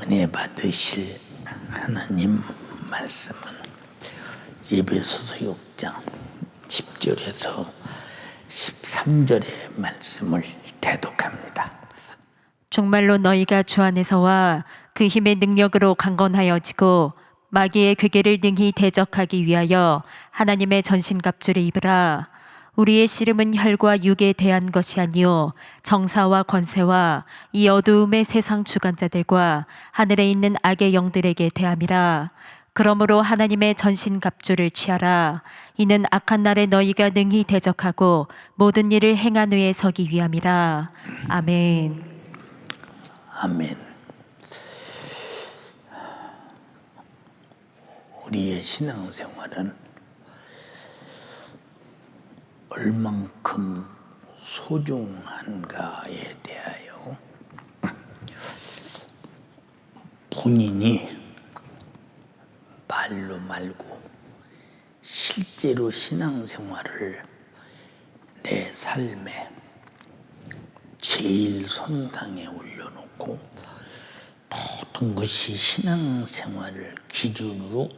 은혜 받으실 하나님 말씀은 에베소서 6장 10절에서 13절의 말씀을 대독합니다. 정말로 너희가 주 안에서와 그 힘의 능력으로 강건하여지고 마귀의 괴계를 능히 대적하기 위하여 하나님의 전신갑주를 입으라. 우리의 씨름은 혈과 육에 대한 것이 아니요 정사와 권세와 이 어두움의 세상 주관자들과 하늘에 있는 악의 영들에게 대함이라. 그러므로 하나님의 전신갑주를 취하라. 이는 악한 날에 너희가 능히 대적하고 모든 일을 행한 후에 서기 위함이라. 아멘. 아멘. 우리의 신앙생활은 얼만큼 소중한가에 대하여 본인이 말로 말고 실제로 신앙생활을 내 삶에 제일 선상에 올려놓고 모든 것이 신앙생활을 기준으로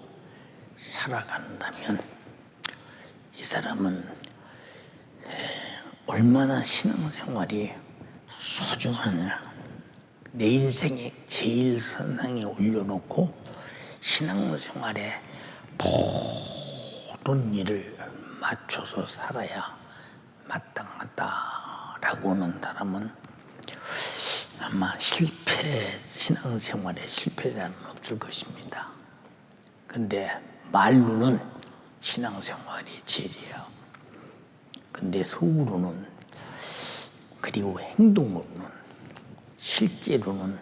살아간다면 이 사람은 얼마나 신앙생활이 소중하냐. 내 인생에 제일 선상에 올려놓고 신앙생활에 모든 일을 맞춰서 살아야 마땅하다라고 하는 사람은 아마 신앙생활에 실패자는 없을 것입니다. 근데 말로는 신앙생활이 제일이야. 근데 속으로는 그리고 행동으로는 실제로는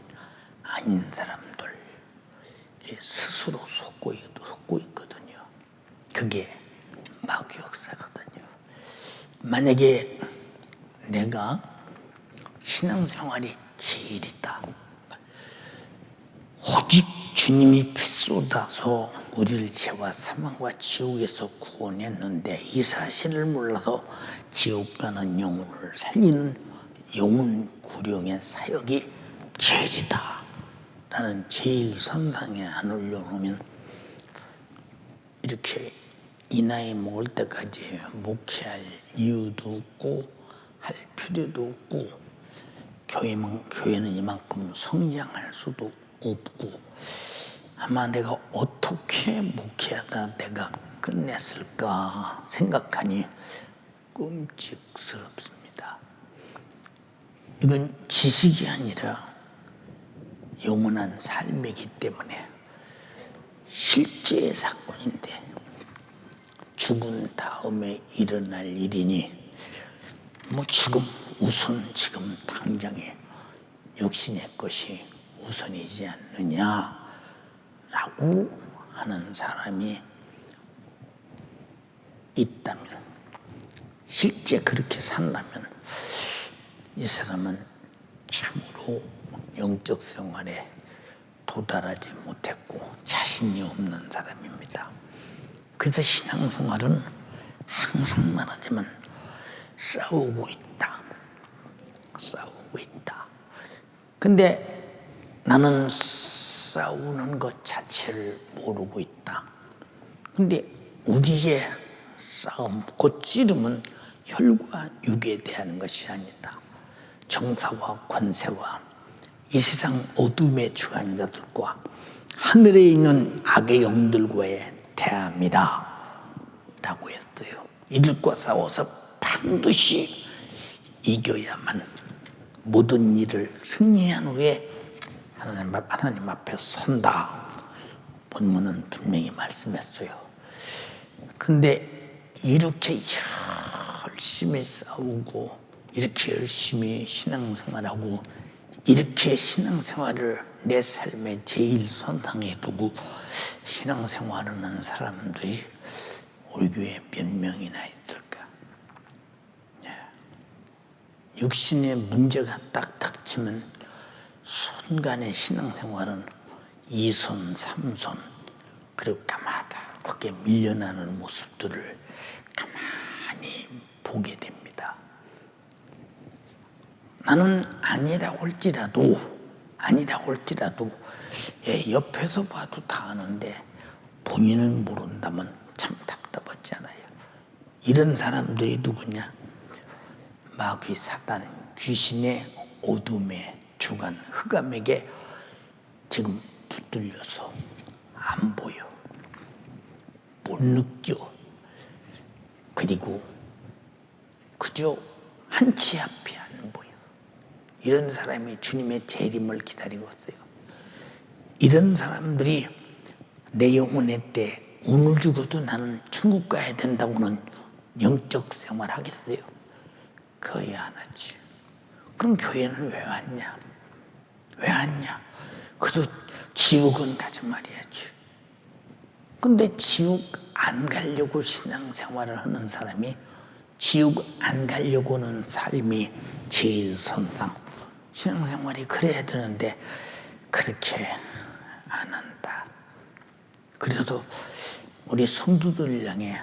아닌 사람들 스스로 속고 있거든요. 그게 마귀 역사거든요. 만약에 내가 신앙생활이 제일이다. 오직 주님이 피 쏟아서 우리를 죄와 사망과 지옥에서 구원했는데 이 사실을 몰라서 지옥 가는 영혼을 살리는 영혼 구령의 사역이 제일이다 라는 제일 선상에 안 올려놓으면 이렇게 이 나이 먹을 때까지 목회할 이유도 없고 할 필요도 없고 교회는 이만큼 성장할 수도 없고 아마 내가 어떻게 목회하다 내가 끝냈을까 생각하니 끔찍스럽습니다. 이건 지식이 아니라 영원한 삶이기 때문에 실제의 사건인데 죽은 다음에 일어날 일이니 지금 당장에 역시 내 것이 우선이지 않느냐라고 하는 사람이 있다면, 실제 그렇게 산다면 이 사람은 참으로 영적 생활에 도달하지 못했고 자신이 없는 사람입니다. 그래서 신앙생활은 항상 말하지만 싸우고 있다. 근데 나는 싸우는 것 자체를 모르고 있다. 근데 우리의 싸움, 곧 씨름은 혈과 육에 대한 것이 아니다. 정사와 권세와 이 세상 어둠의 주관자들과 하늘에 있는 악의 영들과의 대함이다 라고 했어요. 이들과 싸워서 반드시 이겨야만 모든 일을 승리한 후에 하나님 앞에 선다. 본문은 분명히 말씀했어요. 근데 이렇게 열심히 싸우고 이렇게 열심히 신앙생활하고 이렇게 신앙생활을 내 삶의 제일 선상에 두고 신앙생활하는 사람들이 우리 교회에 몇 명이나 있을까? 육신의 문제가 딱 닥치면 순간의 신앙생활은 2손, 3손 그리고 가마다 그게 밀려나는 모습들을 가만히 보게 됩니다. 나는 아니라고 할지라도 예, 옆에서 봐도 다 아는데 본인을 모른다면 참 답답하잖아요. 이런 사람들이 누구냐? 마귀 사단 귀신의 어둠의 주관 흑암에게 지금 붙들려서 안 보여, 못 느껴. 그리고 그저 한 치 앞이 안 보여. 이런 사람이 주님의 재림을 기다리고 있어요. 이런 사람들이 내 영혼의 때 오늘 죽어도 나는 천국 가야 된다고는 영적 생활 하겠어요? 거의 안 하지. 그럼 교회는 왜 왔냐? 왜 왔냐? 그래도 지옥은 가지 말이야지. 근데 지옥 안 가려고 신앙생활을 하는 사람이 지옥 안 가려고 하는 삶이 제일 선상. 신앙생활이 그래야 되는데 그렇게 안 한다. 그래서 우리 성도들 향해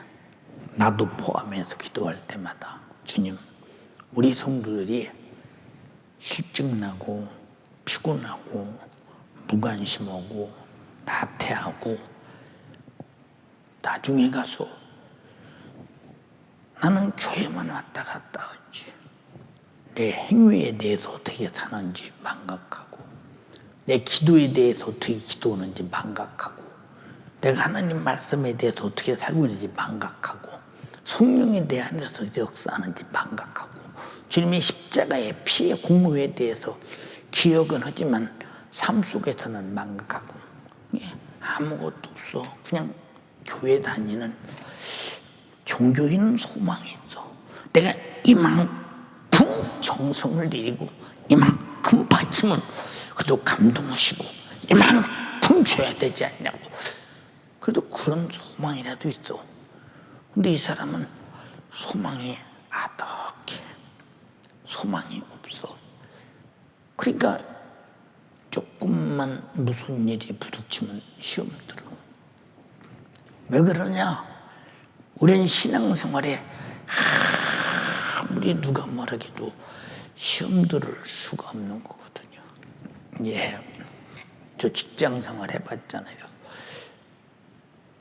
나도 포함해서 기도할 때마다 주님, 우리 성도들이 실증나고 피곤하고 무관심하고 나태하고 나중에 가서 나는 교회만 왔다 갔다 하지 내 행위에 대해서 어떻게 사는지 망각하고 내 기도에 대해서 어떻게 기도하는지 망각하고 내가 하나님 말씀에 대해서 어떻게 살고 있는지 망각하고 성령에 대해서 역사하는지 망각하고 주님의 십자가의 피의 공로에 대해서 기억은 하지만 삶 속에서는 망각하고 아무것도 없어. 그냥 교회 다니는 종교인은 소망이 있어. 내가 이만큼 정성을 들이고 이만큼 바치면 그래도 감동하시고 이만큼 줘야 되지 않냐고. 그래도 그런 소망이라도 있어. 근데 이 사람은 소망이 아득해. 소망이 없어. 그러니까 조금만 무슨 일이 부딪히면 시험 들어. 왜 그러냐? 우리는 신앙생활에 아무리 누가 말하기도 시험 들을 수가 없는 거거든요. 예, 저 직장생활 해봤잖아요.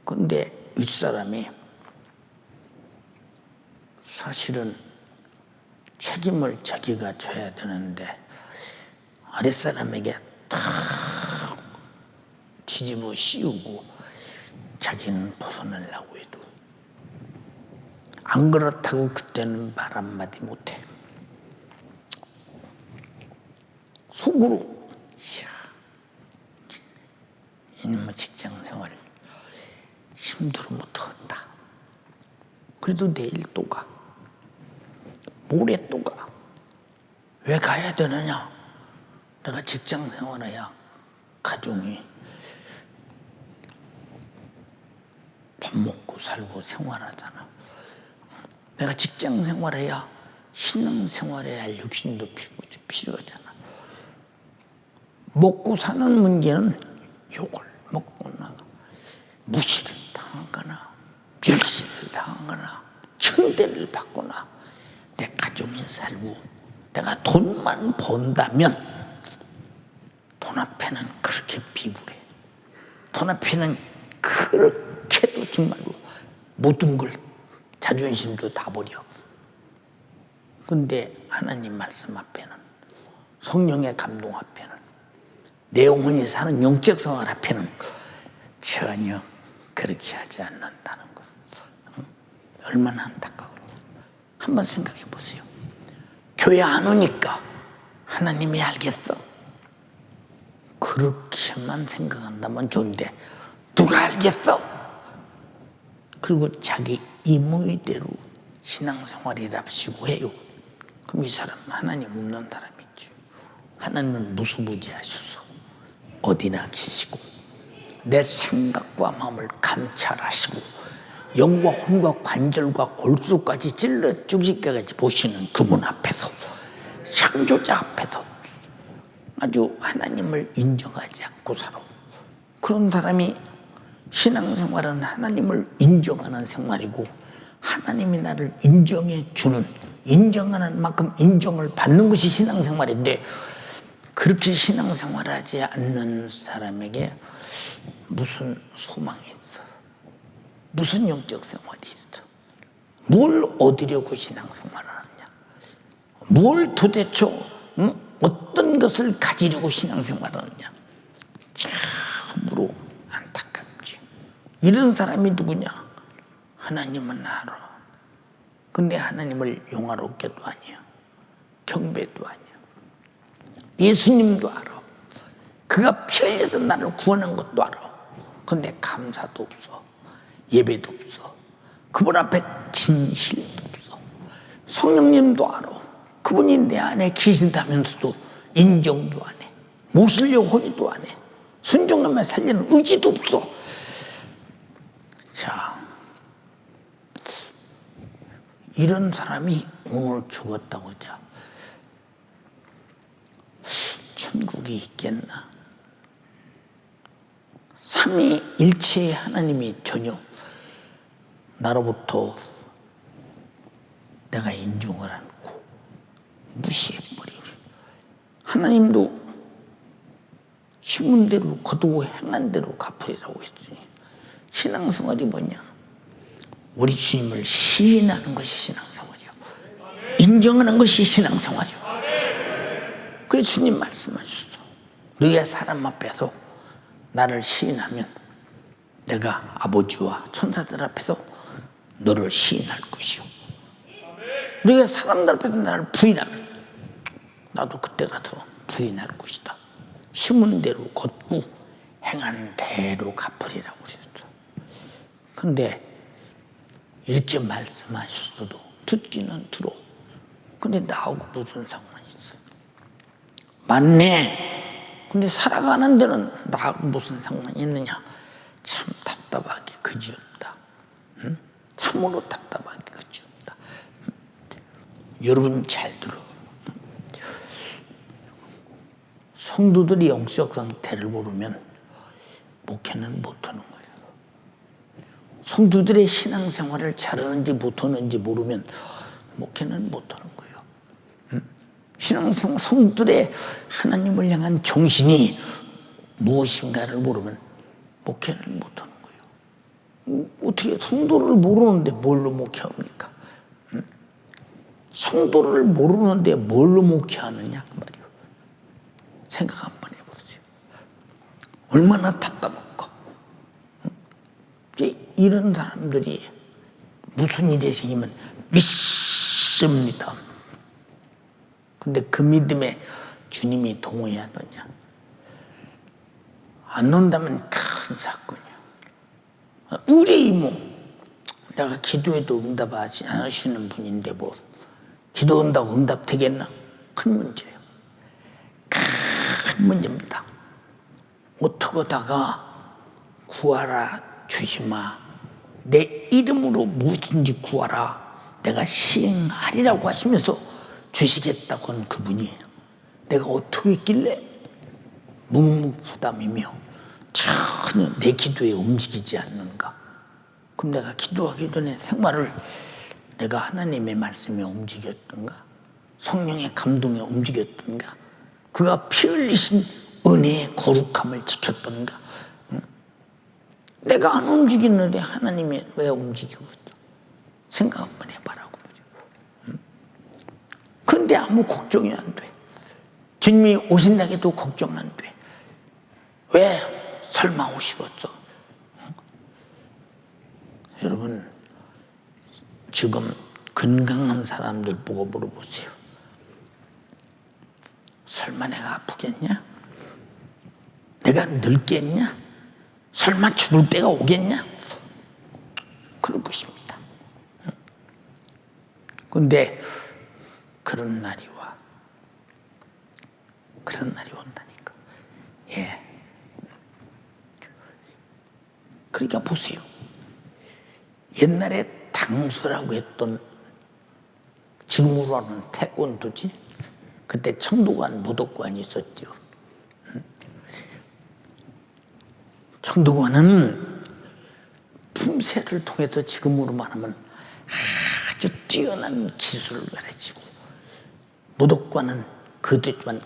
근데 윗사람이 사실은 책임을 자기가 져야 되는데 아랫사람에게 다 뒤집어 씌우고 자기는 벗어나려고 해도 안 그렇다고 그때는 말 한마디 못해. 속으로 이놈의 직장생활 힘들어 못하겠다. 그래도 내일 또 가. 모레 또 가. 왜 가야 되느냐? 내가 직장생활해야 가정이 밥 먹고 살고 생활하잖아. 내가 직장생활해야 신앙생활해야 할 육신도 필요하잖아. 먹고 사는 문제는 욕을 먹거나 무시를 당하거나 멸시를 당하거나 천대를 받거나 내 가정이 살고 내가 돈만 번다면 돈 앞에는 그렇게 비굴해. 돈 앞에는 그렇게도 정말로 모든 걸 자존심도 다 버려. 근데 하나님 말씀 앞에는 성령의 감동 앞에는 내 영혼이 사는 영적 생활 앞에는 전혀 그렇게 하지 않는다는 것. 얼마나 안타까워. 한번 생각해 보세요. 교회 안 오니까 하나님이 알겠어. 그렇게만 생각한다면 좋은데 누가 알겠어? 그리고 자기 임의대로 신앙생활이랍시고 해요. 그럼 이 사람 하나님 없는 사람이지. 하나님은 무수부지하셔서 어디나 계시고 내 생각과 마음을 감찰하시고 영과 혼과 관절과 골수까지 찔러 죽이기까지 보시는 그분 앞에서 창조자 앞에서 아주 하나님을 인정하지 않고 살아. 그런 사람이 신앙생활은 하나님을 인정하는 생활이고 하나님이 나를 인정해 주는 인정하는 만큼 인정을 받는 것이 신앙생활인데 그렇게 신앙생활하지 않는 사람에게 무슨 소망이 있어? 무슨 영적 생활이 있어? 뭘 얻으려고 신앙생활을 하느냐? 뭘 도대체 어떤 것을 가지려고 신앙생활을 하느냐? 참으로 안타깝지. 이런 사람이 누구냐? 하나님은 알아. 근데 하나님을 용화롭게도 아니야. 경배도 아니야. 예수님도 알아. 그가 피 흘려서 나를 구원한 것도 알아. 근데 감사도 없어. 예배도 없어. 그분 앞에 진실도 없어. 성령님도 알아. 그분이 내 안에 계신다면서도 인정도 안 해. 모시려고 하지도 안 해. 순종하며 살리는 의지도 없어. 자, 이런 사람이 오늘 죽었다고 하자. 천국이 있겠나? 삼위일체의 하나님이 전혀 나로부터 내가 인정을 않고 무시해버리고, 하나님도 심은 대로 거두고 행한 대로 갚으리라고 했으니, 신앙생활이 뭐냐? 우리 주님을 시인하는 것이 신앙생활이요, 인정하는 것이 신앙생활이요. 그래서 주님 말씀하셨어. 너희가 사람 앞에서 나를 시인하면 내가 아버지와 천사들 앞에서 너를 시인할 것이요, 너희가 사람들 앞에서 나를 부인하면 나도 그때 가서 부인할 것이다. 심은 대로 걷고 행한 대로 갚으리라고 그랬어. 근데 이렇게 말씀하셨어도 듣기는 들어. 근데 나하고 무슨 상관이 있어? 맞네. 근데 살아가는 데는 나하고 무슨 상관이 있느냐? 참 답답하게 그지없다. 응? 참으로 답답하게 그지없다. 여러분 잘 들어. 성도들이 영적 상태를 모르면 목회는 못하는 거예요. 성도들의 신앙생활을 잘하는지 못하는지 모르면 목회는 못하는 거예요. 신앙생활, 성도들의 하나님을 향한 정신이 무엇인가를 모르면 목회는 못하는 거예요. 어떻게 성도를 모르는데 뭘로 목회합니까? 성도를 모르는데 뭘로 목회하느냐 그 말이에요. 생각 한번 해보세요. 얼마나 답답한가. 이런 사람들이 무슨 일이 생기면 믿습니다. 근데 그 믿음에 주님이 동의해야 되냐? 안 논다면 큰 사건이야. 우리 이모, 내가 기도해도 응답하지 않으시는 분인데 뭐 기도한다고 응답 되겠나? 큰 문제예요. 큰 문제입니다. 어떻게 하다가 구하라 주시마, 내 이름으로 무엇인지 구하라, 내가 시행하리라고 하시면서 주시겠다고 한 그분이 내가 어떻게 있길래 묵묵부담이며 전혀 내 기도에 움직이지 않는가? 그럼 내가 기도하기 전에 생활을 내가 하나님의 말씀에 움직였던가? 성령의 감동에 움직였던가? 그가 피 흘리신 은혜의 거룩함을 지켰던가? 내가 안 움직이는데 하나님이 왜 움직이고 있어? 생각 한번 해봐라고. 근데 아무 걱정이 안 돼. 주님이 오신다고 해도 걱정 안 돼. 왜? 설마 오시겠어? 여러분, 지금 건강한 사람들 보고 물어보세요. 설마 내가 아프겠냐? 내가 늙겠냐? 설마 죽을 때가 오겠냐? 그럴 것입니다. 근데 그런 날이 와. 그런 날이 온다니까. 예. 그러니까 보세요. 옛날에 당수라고 했던, 지금으로는 태권도지. 그때 청도관, 무도관이 있었죠. 청도관은 품새를 통해서 지금으로 말하면 아주 뛰어난 기술을 가르치고, 무도관은 그것도 있지만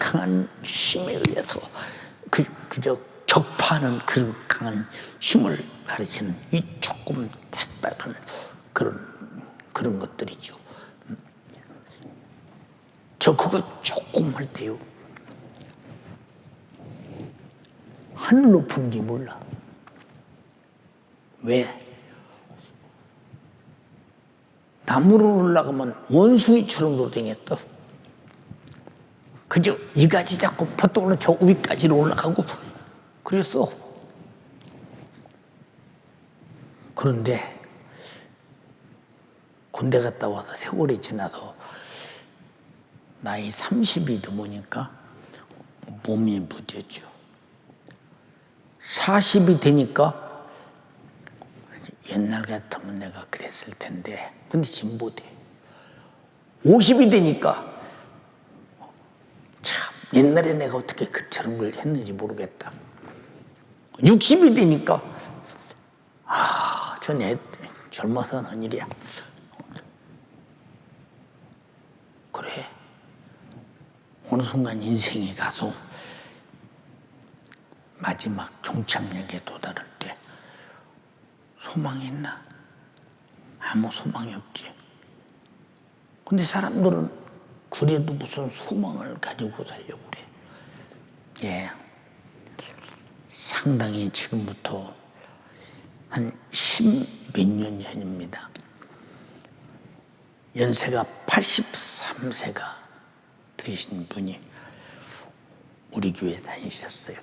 강한 힘에 의해서 그저 격파하는 그런 강한 힘을 가르치는 이 조금 색다른 그런 것들이죠. 저 그거 조금 할 때요, 하늘 높은지 몰라. 왜? 나무로 올라가면 원숭이처럼 돌아다녔어. 그저 이가지 잡고 벼떡으로 저 위까지로 올라가고 그랬어. 그런데 군대 갔다 와서 세월이 지나서 나이 30이 넘으니까 몸이 무뎌져. 40이 되니까 옛날 같으면 내가 그랬을 텐데, 근데 지금 못해. 50이 되니까 참 옛날에 내가 어떻게 저런 걸 했는지 모르겠다. 60이 되니까 전에 젊어서 하는 일이야. 그래, 어느 순간 인생이 가서 마지막 종착역에 도달할 때 소망이 있나? 아무 소망이 없지. 근데 사람들은 그래도 무슨 소망을 가지고 살려고 그래. 예, 상당히 지금부터 한 10몇 년 전입니다. 연세가 83세가 되신 분이 우리 교회에 다니셨어요.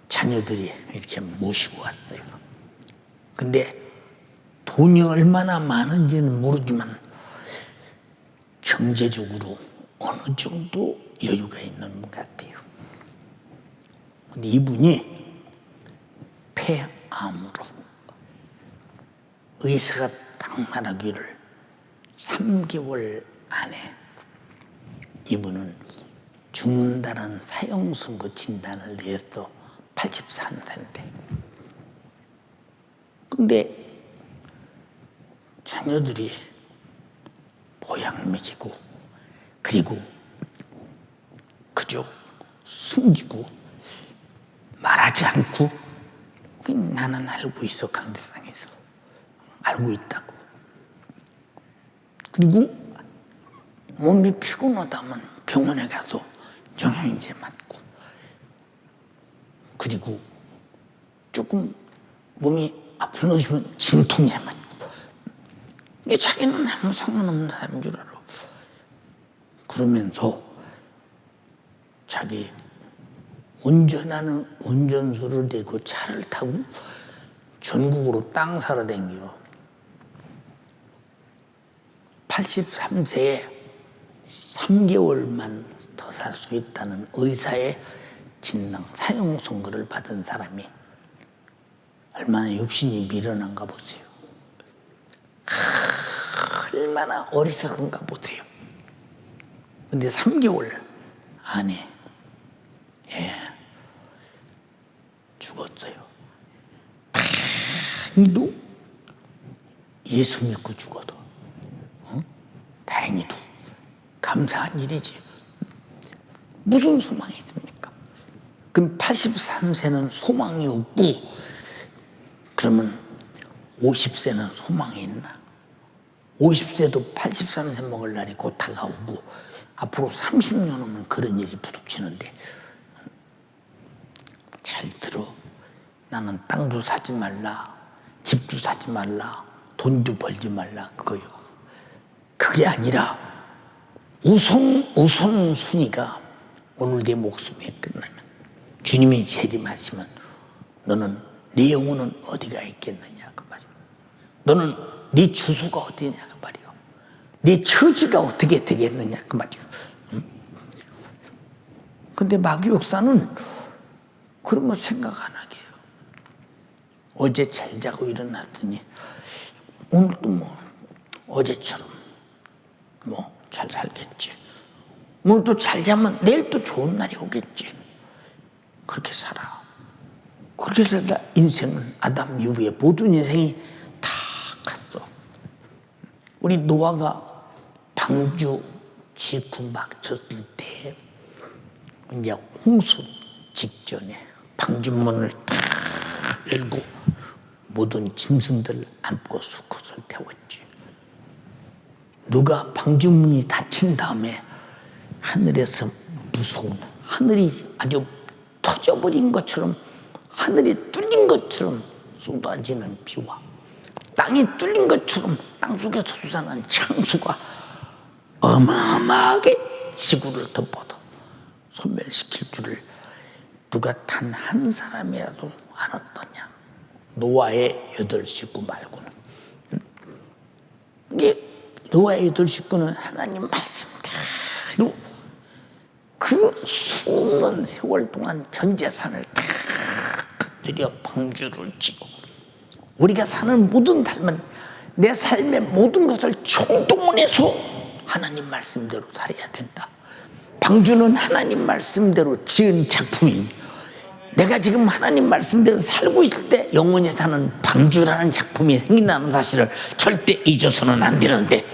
자녀들이 이렇게 모시고 왔어요. 근데 돈이 얼마나 많은지는 모르지만 경제적으로 어느 정도 여유가 있는 분 같아요. 근데 이분이 폐암으로 의사가 딱 말하기를 3개월 안에 이분은 죽는다는 사형선고 진단을 내서 84세인데, 근데 자녀들이 보양 먹이고 그리고 그저 숨기고 말하지 않고 나는 알고 있어. 강대상에서 알고 있다고. 그리고 몸이 피곤하다면 병원에 가서 영양제 맞고, 그리고 조금 몸이 아프면 진통제 맞고. 이게 자기는 아무 상관없는 사람인 줄 알아. 그러면서 자기 운전하는 운전수를 대고 차를 타고 전국으로 땅 사러 댕겨. 83세에 3개월만 더 살 수 있다는 의사의 진단, 사형 선고를 받은 사람이 얼마나 육신이 미련한가 보세요. 얼마나 어리석은가 보세요. 근데 3개월 안에 죽었어요. 다행히도 예수 믿고 죽어도 다행히도 감사한 일이지. 무슨 소망이 있습니까? 그럼 83세는 소망이 없고, 그러면 50세는 소망이 있나? 50세도 83세 먹을 날이 곧 다가오고 앞으로 30년 후면 그런 일이 부닥치는데, 잘 들어. 나는 땅도 사지 말라, 집도 사지 말라, 돈도 벌지 말라, 그거요. 그게 아니라 우선순위가 오늘 내 목숨이 끝나면, 주님이 재림하시면 너는 네 영혼은 어디가 있겠느냐 그 말이야. 너는 네 주소가 어디냐 그 말이야. 네 처지가 어떻게 되겠느냐 그 말이야. 근데 마귀 역사는 그런 거 생각 안 하게 해요. 어제 잘 자고 일어났더니 오늘도 뭐 어제처럼 뭐 잘 살겠지. 오늘도 잘 자면 내일 또 좋은 날이 오겠지. 그렇게 살아. 그렇게 살다 인생은 아담 이후에 모든 인생이 다 갔어. 우리 노아가 방주 짓고 막 쳤을 때 이제 홍수 직전에 방주문을 딱 열고 모든 짐승들 안고 수컷을 태웠지. 누가 방주문이 닫힌 다음에 하늘에서 무서운, 하늘이 아주 터져버린 것처럼, 하늘이 뚫린 것처럼 쏟아지는 비와 땅이 뚫린 것처럼 땅속에서 솟아난 창수가 어마어마하게 지구를 덮어도 소멸시킬 줄을 누가 단 한 사람이라도 알았더냐. 노아의 8식구 말고는. 이게 노아의 8식구는 하나님 말씀대로 그 수없는 세월 동안 전 재산을 다 들여 방주를 지고, 우리가 사는 모든 삶은 내 삶의 모든 것을 총동원해서 하나님 말씀대로 살아야 된다. 방주는 하나님 말씀대로 지은 작품이니, 내가 지금 하나님 말씀대로 살고 있을 때 영원히 사는 방주라는 작품이 생긴다는 사실을 절대 잊어서는 안 되는데,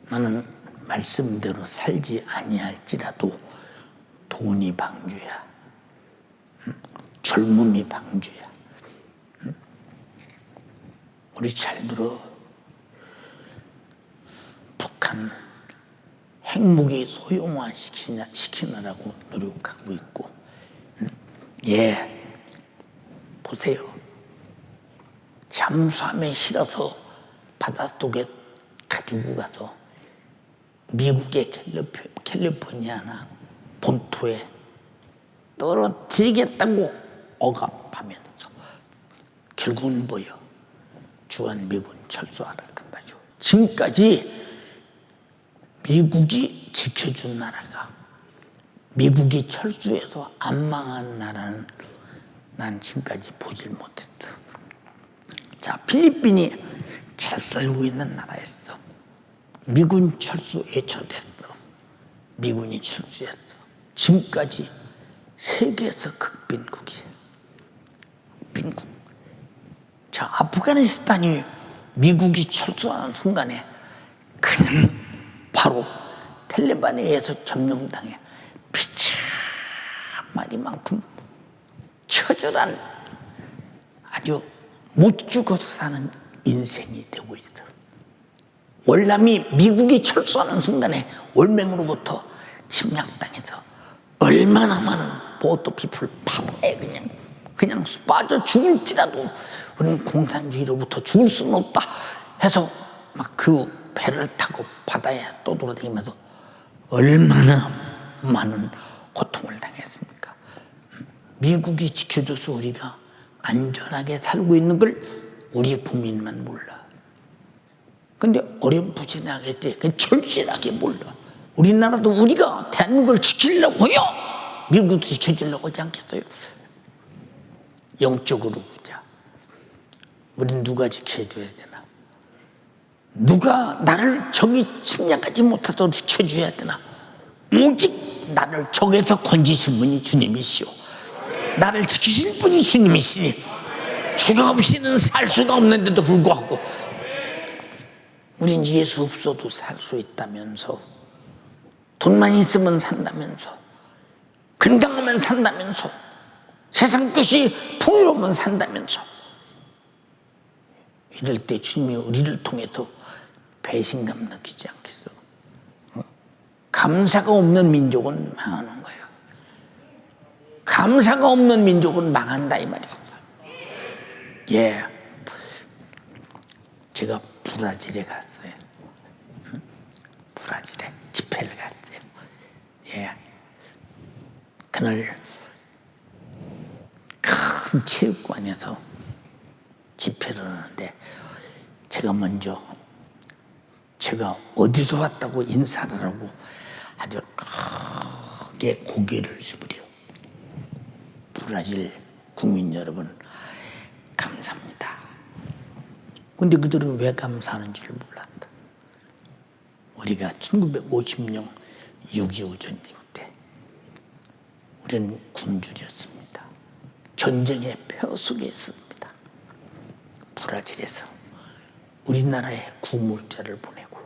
나는 말씀대로 살지 아니할지라도 돈이 방주야, 젊음이 방주야. 우리 잘 들어. 북한 핵무기 소형화 시키느라고 노력하고 있고, 예, 보세요. 잠수함에 실어서 바닷속에 가지고 가서 미국의 캘리포니아나 본토에 떨어뜨리겠다고 억압하면서 결국은 뭐요? 주한미군 철수하라 그 말이죠. 지금까지 미국이 지켜준 나라가, 미국이 철수해서 안 망한 나라는 난 지금까지 보질 못했다. 자, 필리핀이 잘 살고 있는 나라였어. 미군 철수 예초됐어. 미군이 철수했어. 지금까지 세계에서 극빈국이야. 극빈국. 자, 아프가니스탄이 미국이 철수하는 순간에 그냥 바로 텔레반에 의해서 점령당해 피차마리만큼 처절한, 아주 못 죽어서 사는 인생이 되고 있어. 월남이 미국이 철수하는 순간에 월맹으로부터 침략당해서 얼마나 많은 보트 피플 바보에 그냥 빠져 죽을지라도 우리는 공산주의로부터 죽을 수는 없다 해서 막 그 배를 타고 바다에 떠돌아다니면서 얼마나 많은 고통을 당했습니까? 미국이 지켜줘서 우리가 안전하게 살고 있는 걸 우리 국민만 몰라. 근데 어렴풋이나겠지. 그냥 절실하게 몰라. 우리나라도 우리가 대한민국을 지키려고 해요. 미국도 지켜주려고 하지 않겠어요? 영적으로 보자. 우리는 누가 지켜줘야 되나? 누가 나를 적이 침략하지 못하도록 지켜줘야 되나? 오직 나를 적에서 건지신 분이 주님이시오. 나를 지키실 분이 주님이시니 주님 없이는 살 수가 없는데도 불구하고 우린 예수 없어도 살 수 있다면서, 돈만 있으면 산다면서, 건강하면 산다면서, 세상 것이 풍요로우면 산다면서, 이럴 때 주님이 우리를 통해서 배신감 느끼지 않겠어? 감사가 없는 민족은 망하는 거예요. 감사가 없는 민족은 망한다 이 말이야. 예, 제가 브라질에 갔어요. 브라질에 집회를 갔어요. 예, 그날 큰 체육관에서 집회를 하는데 제가 어디서 왔다고 인사를 하고 아주 크게 고개를 숙여, 브라질 국민 여러분 감사합니다. 근데 그들은 왜 감사하는지를 몰랐다. 우리가 1950년 6.25 전쟁 때 우리는 굶주렸습니다. 전쟁의 폐허 속에 있습니다. 브라질에서 우리나라에 구물자를 보내고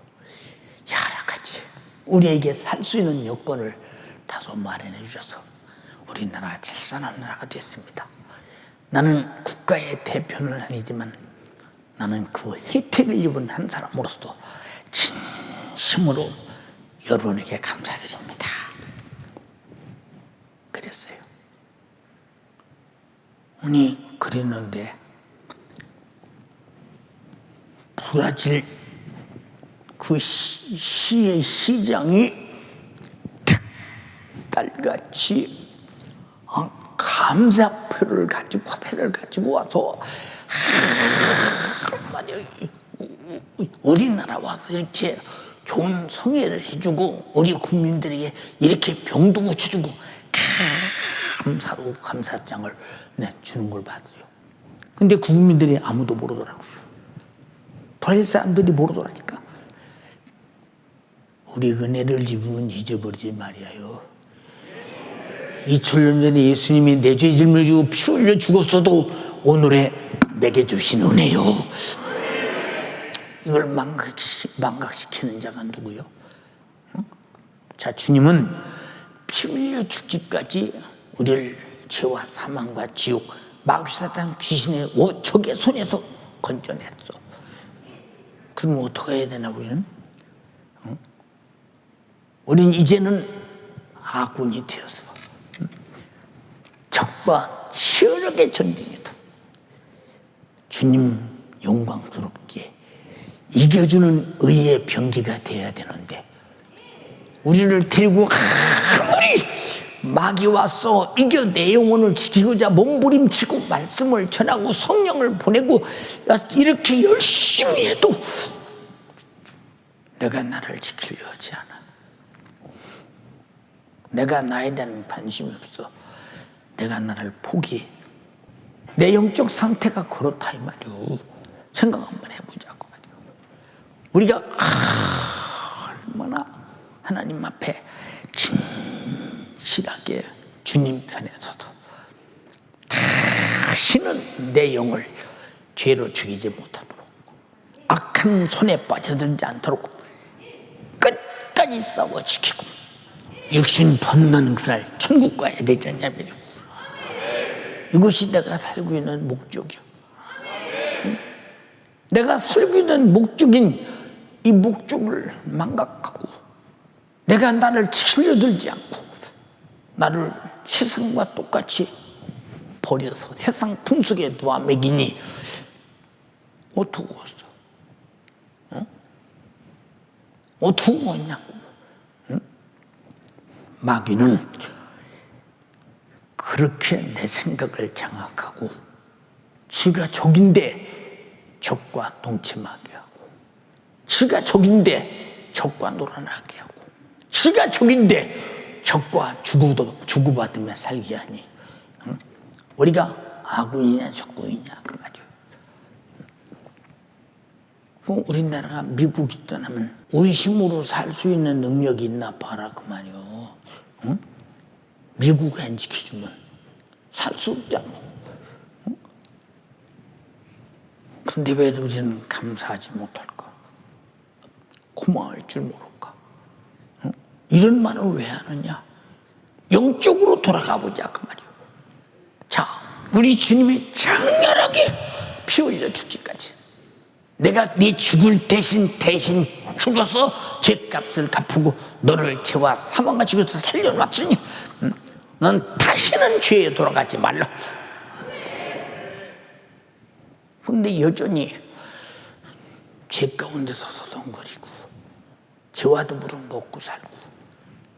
여러 가지 우리에게 살 수 있는 여건을 다소 마련해 주셔서 우리나라가 제일 선한 나라가 됐습니다. 나는 국가의 대표는 아니지만 나는 그 혜택을 입은 한 사람으로서 진심으로 여러분에게 감사드립니다. 그랬어요. 아니 그랬는데 브라질 그 시의 시장이 딸같이 감사표를 가지고 화폐를 가지고 와서 우리나라 와서 이렇게 좋은 성회를 해주고 우리 국민들에게 이렇게 병도 고쳐주고 감사로 감사장을 주는 걸 봤어요. 근데 국민들이 아무도 모르더라고요. 브라질 사람들이 모르더라니까. 우리 은혜를 입으면 잊어버리지 말이에요. 2000년 전에 예수님이 내 죄 짊어지고 피 흘려 죽었어도 오늘에 내게 주신 은혜요. 이걸 망각시키는 자가 누구요? 응? 자, 주님은 피 흘려 죽기까지 우리를 죄와 사망과 지옥, 마귀 사탄 귀신의 적의 손에서 건져냈어. 그럼 어떻게 해야 되나 우리는? 응? 우린 이제는 아군이 되어서 적과 치열하게 전쟁해도 주님 영광스럽게 이겨주는 의의 병기가 되어야 되는데 우리를 데리고 아무리 마귀 와서 이겨 내 영혼을 지키고자 몸부림치고 말씀을 전하고 성령을 보내고 이렇게 열심히 해도 내가 나를 지키려 하지 않아. 내가 나에 대한 관심이 없어. 내가 나를 포기해. 내 영적 상태가 그렇다 이 말이오. 생각 한번 해보자고 말이오. 우리가 얼마나 하나님 앞에 진실하게 주님 편에 서서 다시는 내 영을 죄로 죽이지 못하도록 악한 손에 빠져들지 않도록 끝까지 싸워 지키고 육신 벗는 그날 천국 가야 되지 않냐 말이오. 이것이 내가 살고 있는 목적이야. 응? 내가 살고 있는 목적인 이 목적을 망각하고 내가 나를 치려들지 않고 나를 세상과 똑같이 버려서 세상 풍속에 놓아 먹이니 어떻게 왔어? 응? 어떻게 왔냐고. 응? 마귀는 그렇게 내 생각을 장악하고 지가 적인데 적과 동침하게 하고 지가 적인데 적과 놀아나게 하고 지가 적인데 적과 주고받으며 살게 하니 응? 우리가 아군이냐 적군이냐 그 말이에요. 우리나라가 미국이 떠나면 우리 힘으로 살 수 있는 능력이 있나 봐라 그 말이에요. 응? 미국을 안 지켜주면 살 수 없잖아. 응? 근데 왜 우리는 감사하지 못할까? 고마울 줄 모를까? 응? 이런 말을 왜 하느냐? 영적으로 돌아가 보자 그 말이에요. 자, 우리 주님이 장렬하게 피 흘려 죽기까지 내가 네 죽을 대신 죽어서 죄값을 갚고 너를 죄와 사망과 지옥에서 살려놨으니 넌 다시는 죄에 돌아가지 말라. 그런데 여전히 죄 가운데서 서성거리고 죄와 더불어 먹고 살고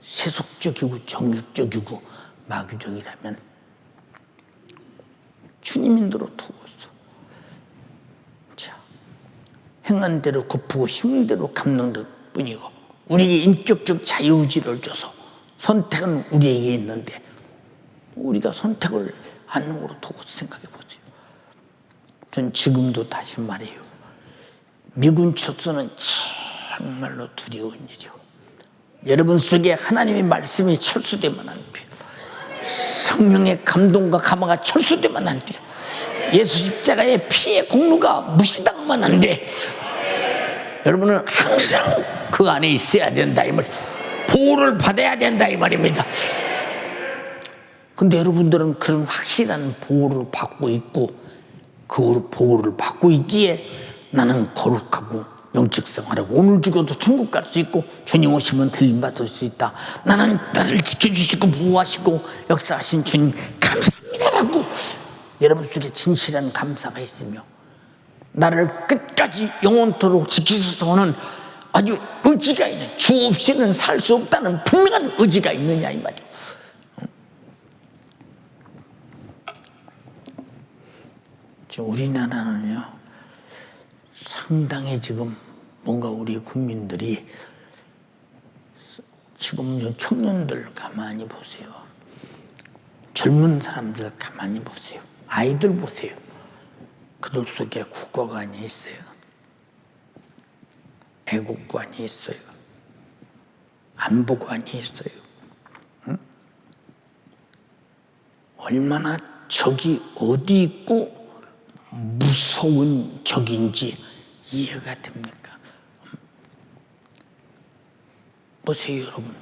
세속적이고 정욕적이고 마귀적이라면 주님 인도로 두었어. 자, 행한 대로 갚고 힘든 대로 갚는 것 뿐이고 우리에게 인격적 자유의지를 줘서 선택은 우리에게 있는데 우리가 선택을 하는 거로 두고 생각해 보세요. 전 지금도 다시 말해요. 미군 철수는 정말로 두려운 일이요. 여러분 속에 하나님의 말씀이 철수되면 안 돼. 성령의 감동과 감화가 철수되면 안 돼. 예수 십자가의 피의 공로가 무시당하면 안 돼. 여러분은 항상 그 안에 있어야 된다 이 말이에요. 보호를 받아야 된다 이 말입니다. 근데 여러분들은 그런 확실한 보호를 받고 있고 그 보호를 받고 있기에 나는 거룩하고 영적 생활하고 오늘 죽어도 천국 갈 수 있고 주님 오시면 들림받을 수 있다. 나는 나를 지켜주시고 보호하시고 역사하신 주님 감사합니다라고 여러분 속에 진실한 감사가 있으며 나를 끝까지 영원토록 지키소서는 아주 의지가 있는 주 없이는 살 수 없다는 분명한 의지가 있느냐 이 말이에요. 우리나라는요 상당히 지금 뭔가 우리 국민들이 지금 청년들 가만히 보세요. 젊은 사람들 가만히 보세요. 아이들 보세요. 그들 속에 국가관이 있어요. 애국관이 있어요. 안보관이 있어요. 응? 얼마나 적이 어디 있고 무서운 적인지 이해가 됩니까? 보세요 여러분.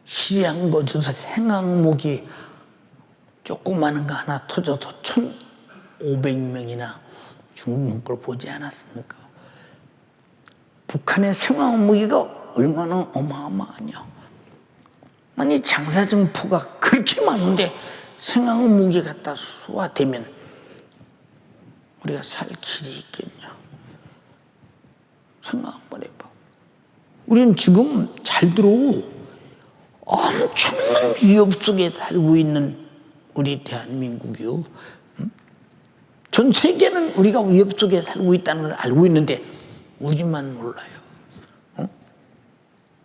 시리안 거주에서 생항목이 조그마한 거 하나 터져서 1,500명이나 죽는 걸 보지 않았습니까? 북한의 생화무기가 얼마나 어마어마하냐. 아니 장사정포가 그렇게 많은데 생화무기 갖다 쏘아대면 우리가 살 길이 있겠냐. 생각 한번 해봐. 우리는 지금 잘 들어 엄청난 위협 속에 살고 있는 우리 대한민국이요. 전 세계는 우리가 위협 속에 살고 있다는 걸 알고 있는데 우리만 몰라요.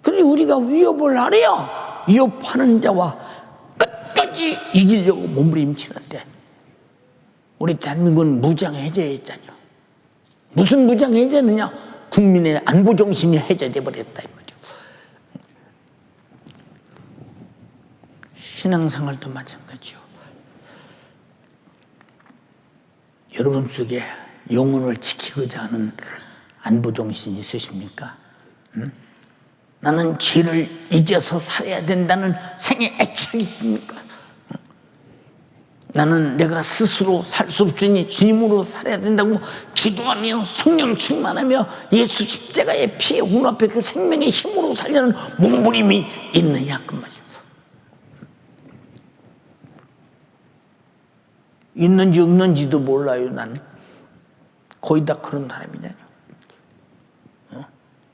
그런데 우리가 위협을 하래야 위협하는 자와 끝까지 이기려고 몸부림치는데 우리 대한민국은 무장해제했잖아요. 무슨 무장해제느냐? 국민의 안보정신이 해제돼 버렸다 이 말이죠. 신앙생활도 마찬가지요. 여러분 속에 영혼을 지키고자 하는 안보정신이 있으십니까? 응? 나는 죄를 잊어서 살아야 된다는 생의 애착이 있습니까? 응? 나는 내가 스스로 살 수 없으니 주님으로 살아야 된다고 기도하며 성령 충만하며 예수 십자가의 피에 운합해 그 생명의 힘으로 살려는 몸부림이 있느냐 그 말이죠. 있는지 없는지도 몰라요. 난 거의 다 그런 사람이잖아요.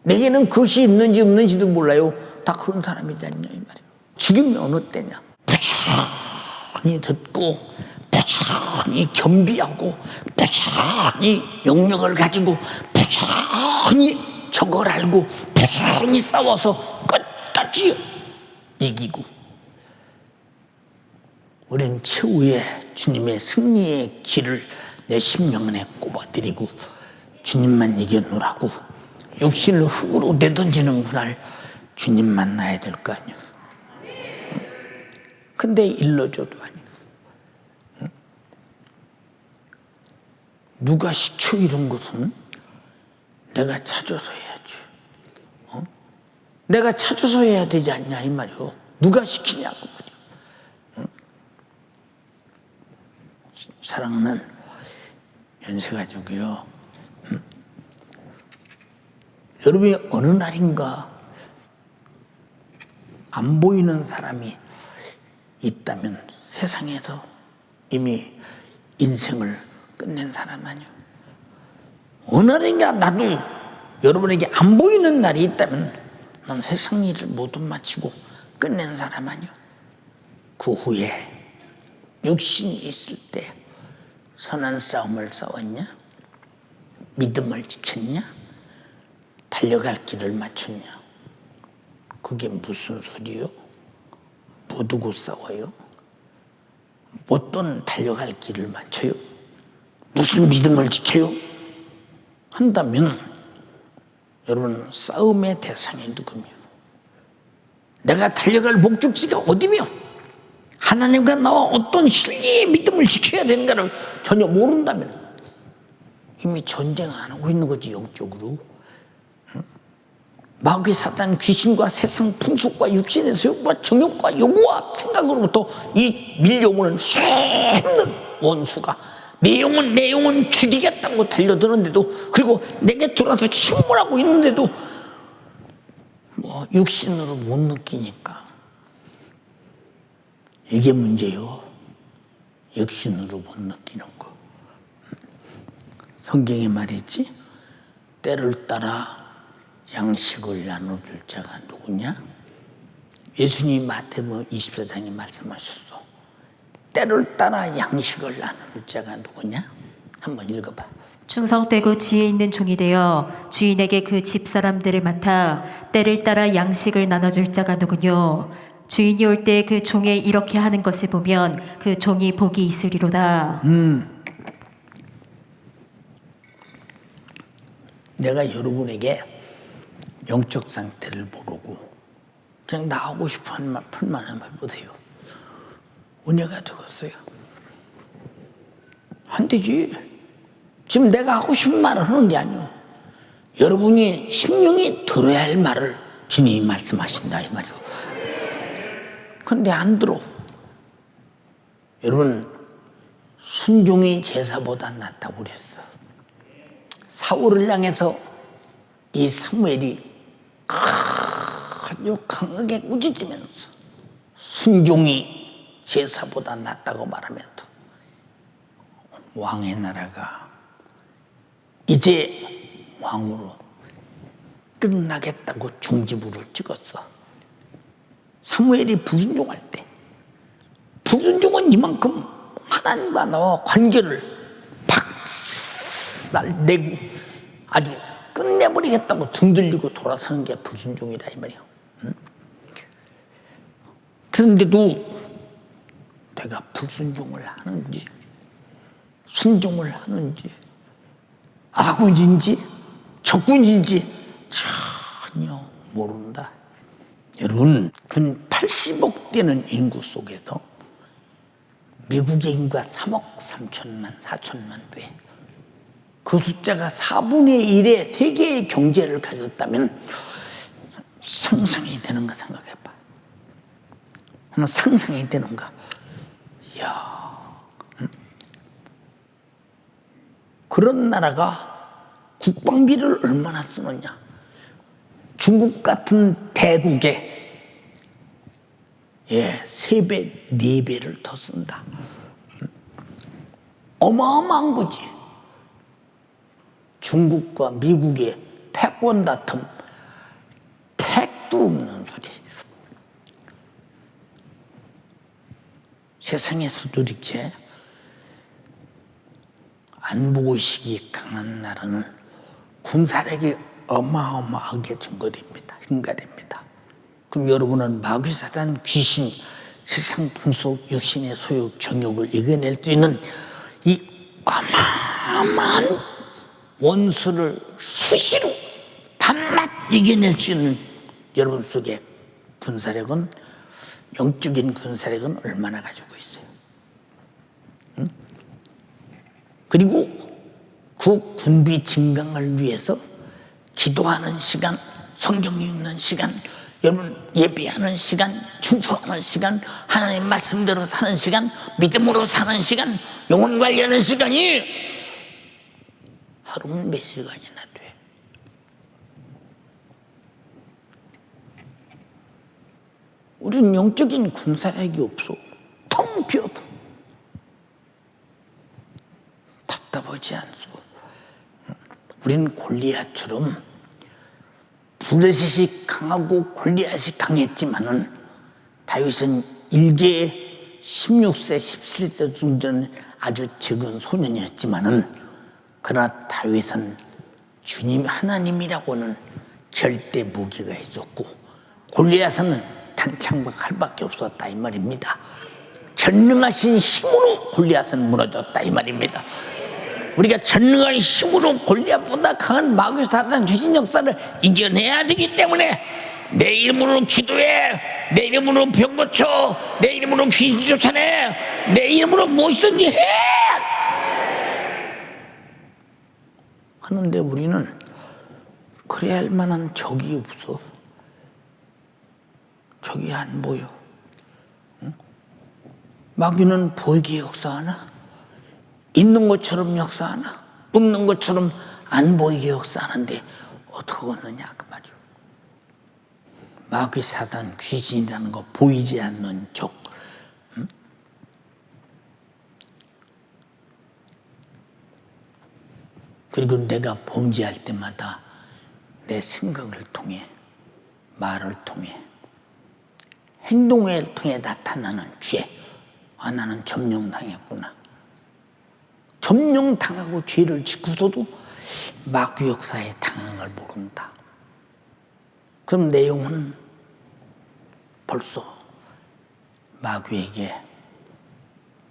내게는 그것이 있는지 없는지도 몰라요. 다 그런 사람이잖아요 이 말이에요. 죽임이 어느 때냐? 부지런히 듣고 부지런히 겸비하고 부지런히 영역을 가지고 부지런히 적을 알고 부지런히 싸워서 끝까지 이기고 우리는 최후의 주님의 승리의 길을 내 심령안에 꼽아드리고 주님만 이겨놓으라고 육신을 흙으로 내던지는 그날 주님 만나야 될 거 아니에요. 근데 일러줘도 아니에요. 누가 시켜 이런 것은 내가 찾아서 해야지. 내가 찾아서 해야 되지 않냐 이 말이요. 누가 시키냐고 말이요. 사랑하는 연세가족이요. 여러분이 어느 날인가 안 보이는 사람이 있다면 세상에서 이미 인생을 끝낸 사람 아니요. 어느 날인가 나도 여러분에게 안 보이는 날이 있다면 난 세상 일을 모두 마치고 끝낸 사람 아니요. 그 후에 육신이 있을 때 선한 싸움을 싸웠냐? 믿음을 지켰냐? 달려갈 길을 맞췄냐? 그게 무슨 소리요? 뭐 두고 싸워요? 어떤 달려갈 길을 맞춰요? 무슨 믿음을 지켜요? 한다면 여러분 싸움의 대상이 누구며 내가 달려갈 목적지가 어디며 하나님과 나와 어떤 신리의 믿음을 지켜야 되는가를 전혀 모른다면 이미 전쟁 안 하고 있는 거지 영적으로. 마귀 사단 귀신과 세상 풍속과 육신의 소욕과 정욕과 요구와 생각으로부터 이 밀려오는 수없는 원수가 내 영은 죽이겠다고 달려드는데도, 그리고 내게 돌아서 침몰하고 있는데도 뭐 육신으로 못 느끼니까 이게 문제요. 육신으로 못 느끼는 거. 성경에 말했지, 때를 따라 양식을 나눠줄 자가 누구냐? 예수님이 마태복음 24장에 말씀하셨어. 때를 따라 양식을 나눌 자가 누구냐? 한번 읽어봐. 충성되고 지혜 있는 종이 되어 주인에게 그 집사람들을 맡아 때를 따라 양식을 나눠줄 자가 누구뇨? 주인이 올 때 그 종의 이렇게 하는 것을 보면 그 종이 복이 있으리로다. 내가 여러분에게 영적 상태를 모르고 그냥 나 하고 싶어 하는 말, 풀만한 말 보세요. 은혜가 되겠어요? 안 되지. 지금 내가 하고 싶은 말을 하는 게 아니오. 여러분이 심령이 들어야 할 말을 주님이 말씀하신다 이 말이오. 근데 안 들어. 여러분, 순종이 제사보다 낫다고 그랬어. 사울을 향해서 이 사무엘이 아주 강하게 꾸짖으면서 순종이 제사보다 낫다고 말하면서 왕의 나라가 이제 왕으로 끝나겠다고 중지부를 찍었어. 사무엘이 불순종할 때, 불순종은 이만큼 하나님과 나와 관계를 박살내고 아주 끝내버리겠다고 등 들리고 돌아서는 게 불순종이다 이 말이야. 응? 그런데도 내가 불순종을 하는지 순종을 하는지 아군인지 적군인지 전혀 모른다. 여러분, 근 80억 되는 인구 속에서 미국의 인구가 3억 3천만 4천만 돼. 그 숫자가 4분의 1의 세계의 경제를 가졌다면 상상이 되는가 생각해봐. 한번 상상이 되는가. 이야, 그런 나라가 국방비를 얼마나 쓰느냐. 중국 같은 대국에 3배, 4배를 더 쓴다. 어마어마한 거지. 중국과 미국의 패권 다툼, 택도 없는 소리. 세상에서도 이렇게 안보의식이 강한 나라는 군사력이 어마어마하게 증가됩니다. 그럼 여러분은 마귀 사단 귀신, 세상 풍속, 육신의 소욕, 정욕을 이겨낼 수 있는 이 어마어마한 원수를 수시로 밤낮 이겨낼 수 있는 여러분 속에 군사력은, 영적인 군사력은 얼마나 가지고 있어요? 응? 그리고 그 군비 증강을 위해서 기도하는 시간, 성경 읽는 시간, 여러분 예배하는 시간, 충성하는 시간, 하나님 말씀대로 사는 시간, 믿음으로 사는 시간, 영혼 관리하는 시간이 하루는 몇 시간이나 돼. 우리는 영적인 군사력이 없어. 텅 비어도 답답하지 않소. 우리는 골리앗처럼 블레셋이 강하고 골리앗이 강했지만은 다윗은 일개 16세, 17세 정도는 아주 적은 소년이었지만은 그러나 다윗은 주님 하나님이라고는 절대 무기가 있었고 골리앗은 단창과 칼밖에 없었다 이 말입니다. 전능하신 힘으로 골리앗은 무너졌다 이 말입니다. 우리가 전능한 힘으로 골리앗보다 강한 마귀 사단 귀신 역사를 이겨내야 되기 때문에 내 이름으로 기도해, 내 이름으로 병 고쳐, 내 이름으로 귀신 쫓아내, 내 이름으로 무엇이든지 해! 하는데 우리는 그래야 할 만한 적이 없어. 적이 안 보여. 응? 마귀는 보이게 역사하나? 있는 것처럼 역사하나? 없는 것처럼 안 보이게 역사하는데 어떻게 하느냐 그 말이오. 마귀, 사단, 귀신이라는 거 보이지 않는 적. 응? 그리고 내가 범죄할 때마다 내 생각을 통해, 말을 통해, 행동을 통해 나타나는 죄. 아, 나는 점령당했구나. 점령당하고 죄를 짓고서도 마귀 역사에 당한 걸 모른다. 그럼 내 영혼은 벌써 마귀에게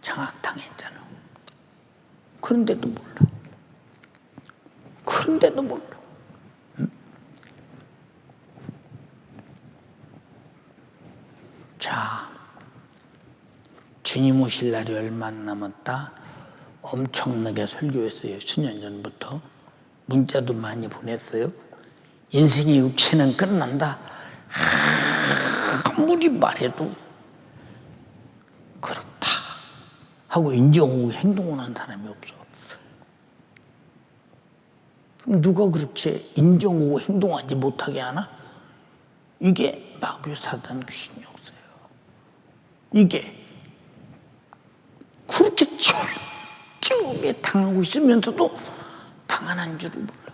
장악당했잖아. 그런데도 몰라. 그런데도 몰라. 응? 자, 주님 오실 날이 얼마 안 남았다. 엄청나게 설교했어요. 수년 전부터. 문자도 많이 보냈어요. 인생의 육체는 끝난다. 아무리 말해도 그렇다 하고 인정하고 행동을 하는 사람이 없어. 누가 그렇게 인정하고 행동하지 못하게 하나? 이게 마귀, 사단, 귀신 역사예요. 이게 그렇게 철저하게 당하고 있으면서도 당하는 줄을 몰라.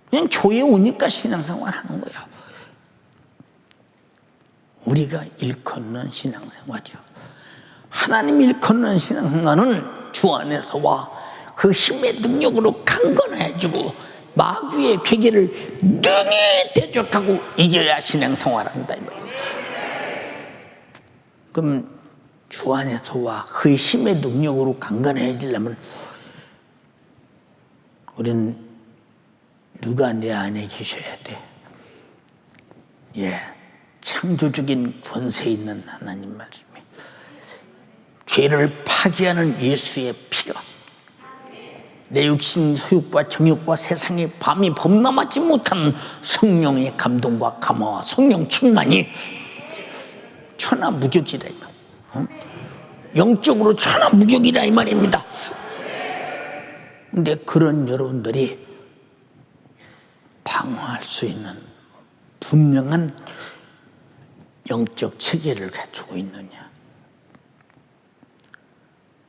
그냥 교회 오니까 신앙생활 하는 거야. 우리가 일컫는 신앙생활이요. 하나님 일컫는 신앙생활은 주 안에서와 그 힘의 능력으로 강건해지고 마귀의 괴계를 능히 대적하고 이겨야 신앙생활한다 이 말이에요. 그럼 주 안에서와 그 힘의 능력으로 강건해지려면 우리는 누가 내 안에 계셔야 돼? 예, 창조적인 권세 있는 하나님 말씀이 죄를 파괴하는 예수의 피가 내 육신 소욕과 정욕과 세상의 밤이 범람하지 못한 성령의 감동과 감화와 성령 충만이 천하무적이라 이 말. 영적으로 천하무적이라 이 말입니다. 근데 그런 여러분들이 방어할 수 있는 분명한 영적 체계를 갖추고 있느냐?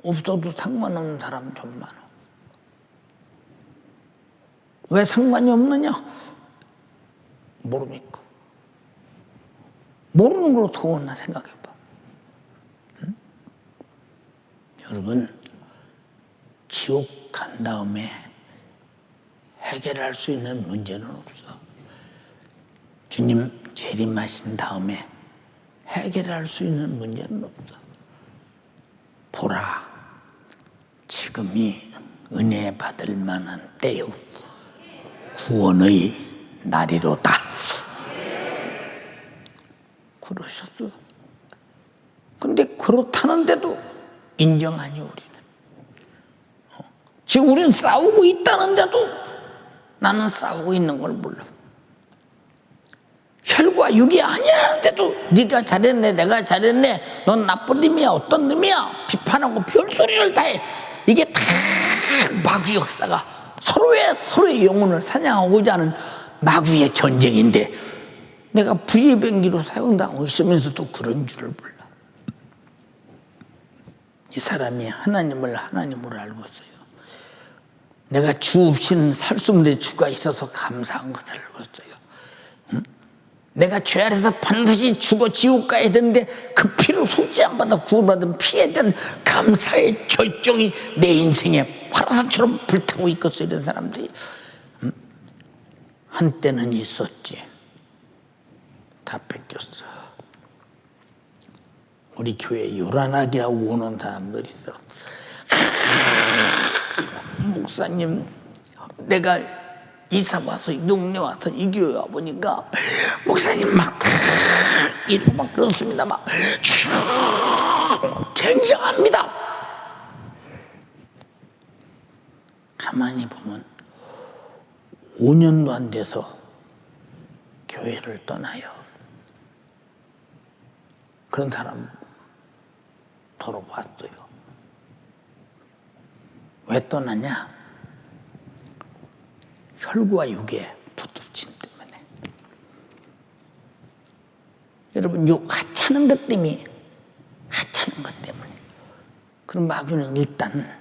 없어도 상관없는 사람 좀 많아. 왜 상관이 없느냐? 모르니까. 모르는 걸 어떻게 하나 생각해봐. 응? 여러분, 지옥 간 다음에 해결할 수 있는 문제는 없어. 주님 재림하신 다음에 해결할 수 있는 문제는 없어. 보라, 지금이 은혜 받을 만한 때요. 구원의 날이로다. 그러셨어. 근데 그렇다는데도 인정하니 우리는. 지금 우리는 싸우고 있다는데도 나는 싸우고 있는 걸 몰라. 혈과 육이 아니라는데도 네가 잘했네, 내가 잘했네, 넌 나쁜 놈이야, 어떤 놈이야 비판하고 별소리를 다 해. 이게 다 마귀 역사가 서로의 영혼을 사냥하고자 하는 마귀의 전쟁인데 내가 부의병기로 사용당하고 있으면서도 그런 줄을 몰라. 이 사람이 하나님을 하나님으로 알고 있어요. 내가 주 없이는 살 수 없는데 주가 있어서 감사한 것을 알고 있어요. 응? 내가 죄 아래서 반드시 죽어 지옥 가야 되는데 그 피로 속지 안 받아 구원받은 피에 대한 감사의 절정이 내 인생에 화라산처럼 불타고 있겠어. 이런 사람들이 응? 한때는 있었지. 다 뺏겼어. 우리 교회에 요란하게 하고 오는 사람들이 있어. 목사님, 내가 이사 와서 동네 와서 이 교회 와 보니까 목사님 막 이러고 막 그렇습니다. 막 굉장합니다. 가만히 보면 5년도 안 돼서 교회를 떠나요. 그런 사람 더러 봤어요. 왜 떠나냐? 혈과 육의 부딪힘 때문에. 여러분, 요 하찮은 것 때문에, 하찮은 것 때문에. 그럼 마귀는 일단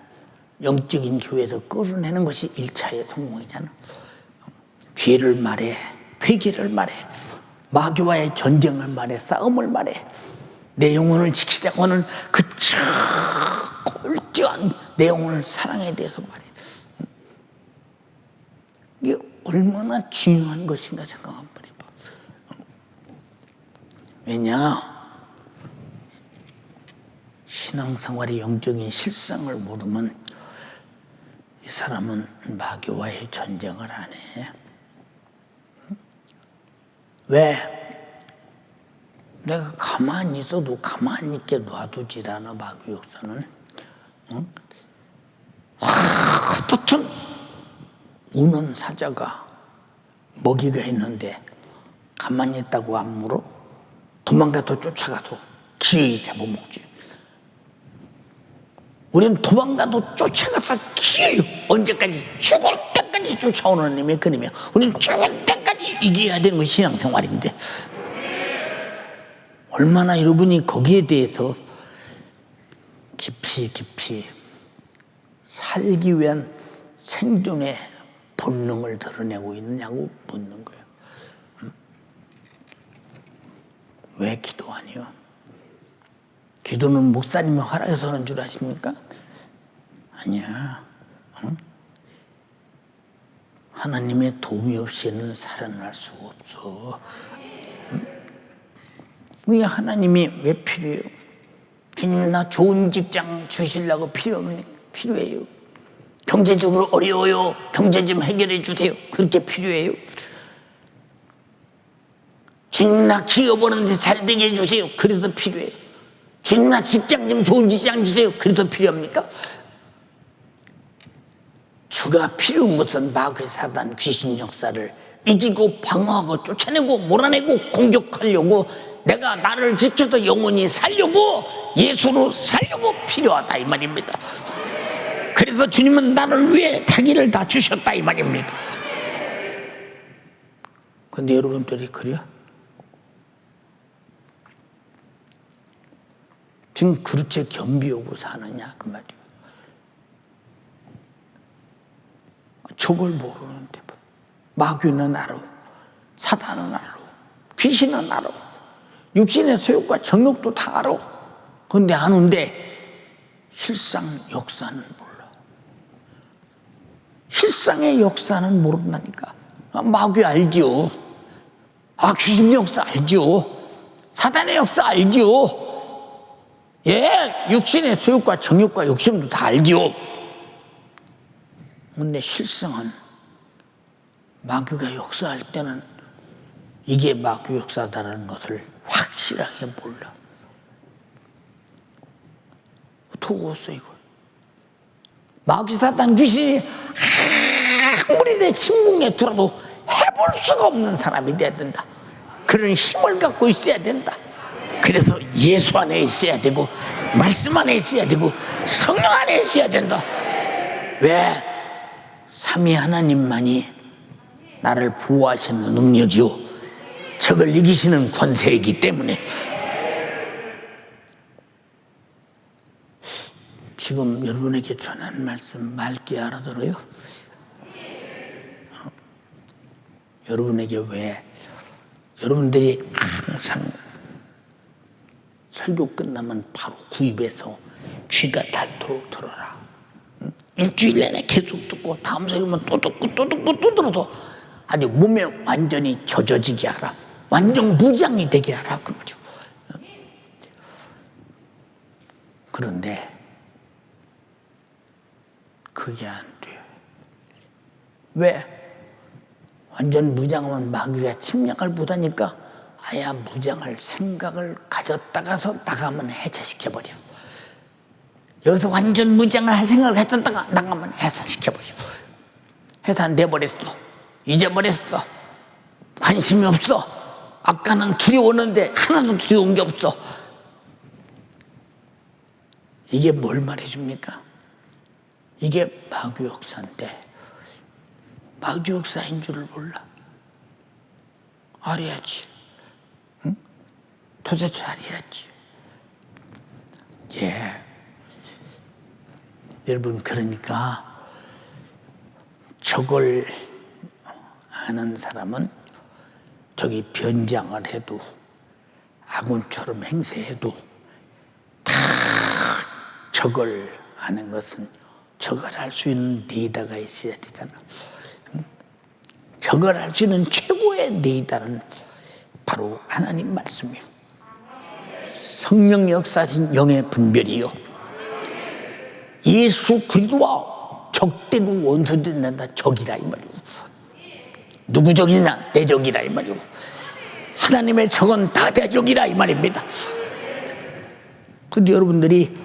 영적인 교회에서 끌어내는 것이 1차의 성공이잖아. 죄를 말해, 회개를 말해, 마귀와의 전쟁을 말해, 싸움을 말해, 내 영혼을 지키자고 하는 그 철저한 내 영혼을 사랑에 대해서 말해. 이게 얼마나 중요한 것인가 생각 한번 해봐. 왜냐? 신앙생활의 영적인 실상을 모르면 이 사람은 마귀와의 전쟁을 안 해. 왜? 내가 가만히 있어도 가만히 있게 놔두질 않아, 마귀 역사는. 응? 어떻든 우는 사자가 먹이가 있는데 가만히 있다고 안 물어? 도망가도 쫓아가도 기어이 잡아먹지. 우리는 도망가도 쫓아가서 기어이 언제까지? 죽을 때까지 쫓아오는 놈이 그놈이야. 우리는 죽을 때까지 이겨야 되는 것이 신앙생활인데, 얼마나 여러분이 거기에 대해서 깊이 살기 위한 생존의 본능을 드러내고 있느냐고 묻는 거예요. 왜 기도하니요? 기도는 목사님이 허락해서 하는 줄 아십니까? 아니야. 응? 하나님의 도움이 없이는 살아날 수가 없어. 그러니까 하나님이 왜 필요해요? 주님, 나 좋은 직장 주시려고 필요해요. 경제적으로 어려워요. 경제 좀 해결해 주세요. 그렇게 필요해요. 주님, 나 기업 오는데 잘 되게 해주세요. 그래서 필요해요. 주님, 나 직장 좀 좋은 직장 주세요. 그래서 필요합니까? 주가 필요한 것은 마귀 사단 귀신 역사를 이기고 방어하고 쫓아내고 몰아내고 공격하려고, 내가 나를 지켜서 영원히 살려고, 예수로 살려고 필요하다 이 말입니다. 그래서 주님은 나를 위해 자기를 다 주셨다 이 말입니다. 근데 여러분들이 그래요? 지금 그렇게 겸비하고 사느냐 그 말이에요. 저걸 모르는데 마귀는 알아, 사단은 알아, 귀신은 알아, 육신의 소욕과 정욕도 다 알아. 그런데 아는데 실상 역사는 몰라. 실상의 역사는 모른다니까. 마귀 알죠. 귀신 역사 알죠. 사단의 역사 알죠. 예, 육신의 소욕과 정욕과 욕심도 다 알죠. 근데 실상은 마귀가 역사할 때는 이게 마귀 역사다라는 것을 확실하게 몰라. 어떻게 없어 이거? 마귀 사단 귀신이 아무리 내 침공에 들어도 해볼 수가 없는 사람이 돼야 된다. 그런 힘을 갖고 있어야 된다. 그래서 예수 안에 있어야 되고, 말씀 안에 있어야 되고, 성령 안에 있어야 된다. 왜? 삼위 하나님만이 나를 보호하시는 능력이요, 적을 이기시는 권세이기 때문에. 지금 여러분에게 전하는 말씀 맑게 알아들어요? 여러분에게 왜? 여러분들이 항상 설교 끝나면 바로 구입해서 귀가 닳도록 들어라. 일주일 내내 계속 듣고 다음 설교면 또 듣고 또 듣고 또 들어도 아주 몸에 완전히 젖어지게 하라. 완전 무장이 되게 하라 그 말이죠. 그런데 그게 안 돼요. 왜? 완전 무장하면 마귀가 침략을 못하니까 아야 무장할 생각을 가졌다가서 나가면 해체시켜버려. 여기서 완전 무장을 할 생각을 했었다가 나가면 해산시켜버려. 해산돼버렸어. 잊어버렸어. 관심이 없어. 아까는 두려웠는데 하나도 두려운 게 없어. 이게 뭘 말해줍니까? 이게 마귀 역사인데 마귀 역사인 줄을 몰라. 알아야지. 응? 도대체 알아야지. 예. 여러분, 그러니까 저걸 아는 사람은 저기 변장을 해도 아군처럼 행세해도 다 저걸 아는 것은 저걸 알 수 있는 레이더가 있어야 되잖아. 저걸 알 수 있는 최고의 레이더는 바로 하나님 말씀이요. 성령 역사신 영의 분별이요. 예수 그리스도와 적대고 원수들이 난다. 적이라 이 말이요. 누구 적이냐? 내 적이라 이 말이요. 하나님의 적은 다 내 적이라 이 말입니다. 근데 여러분들이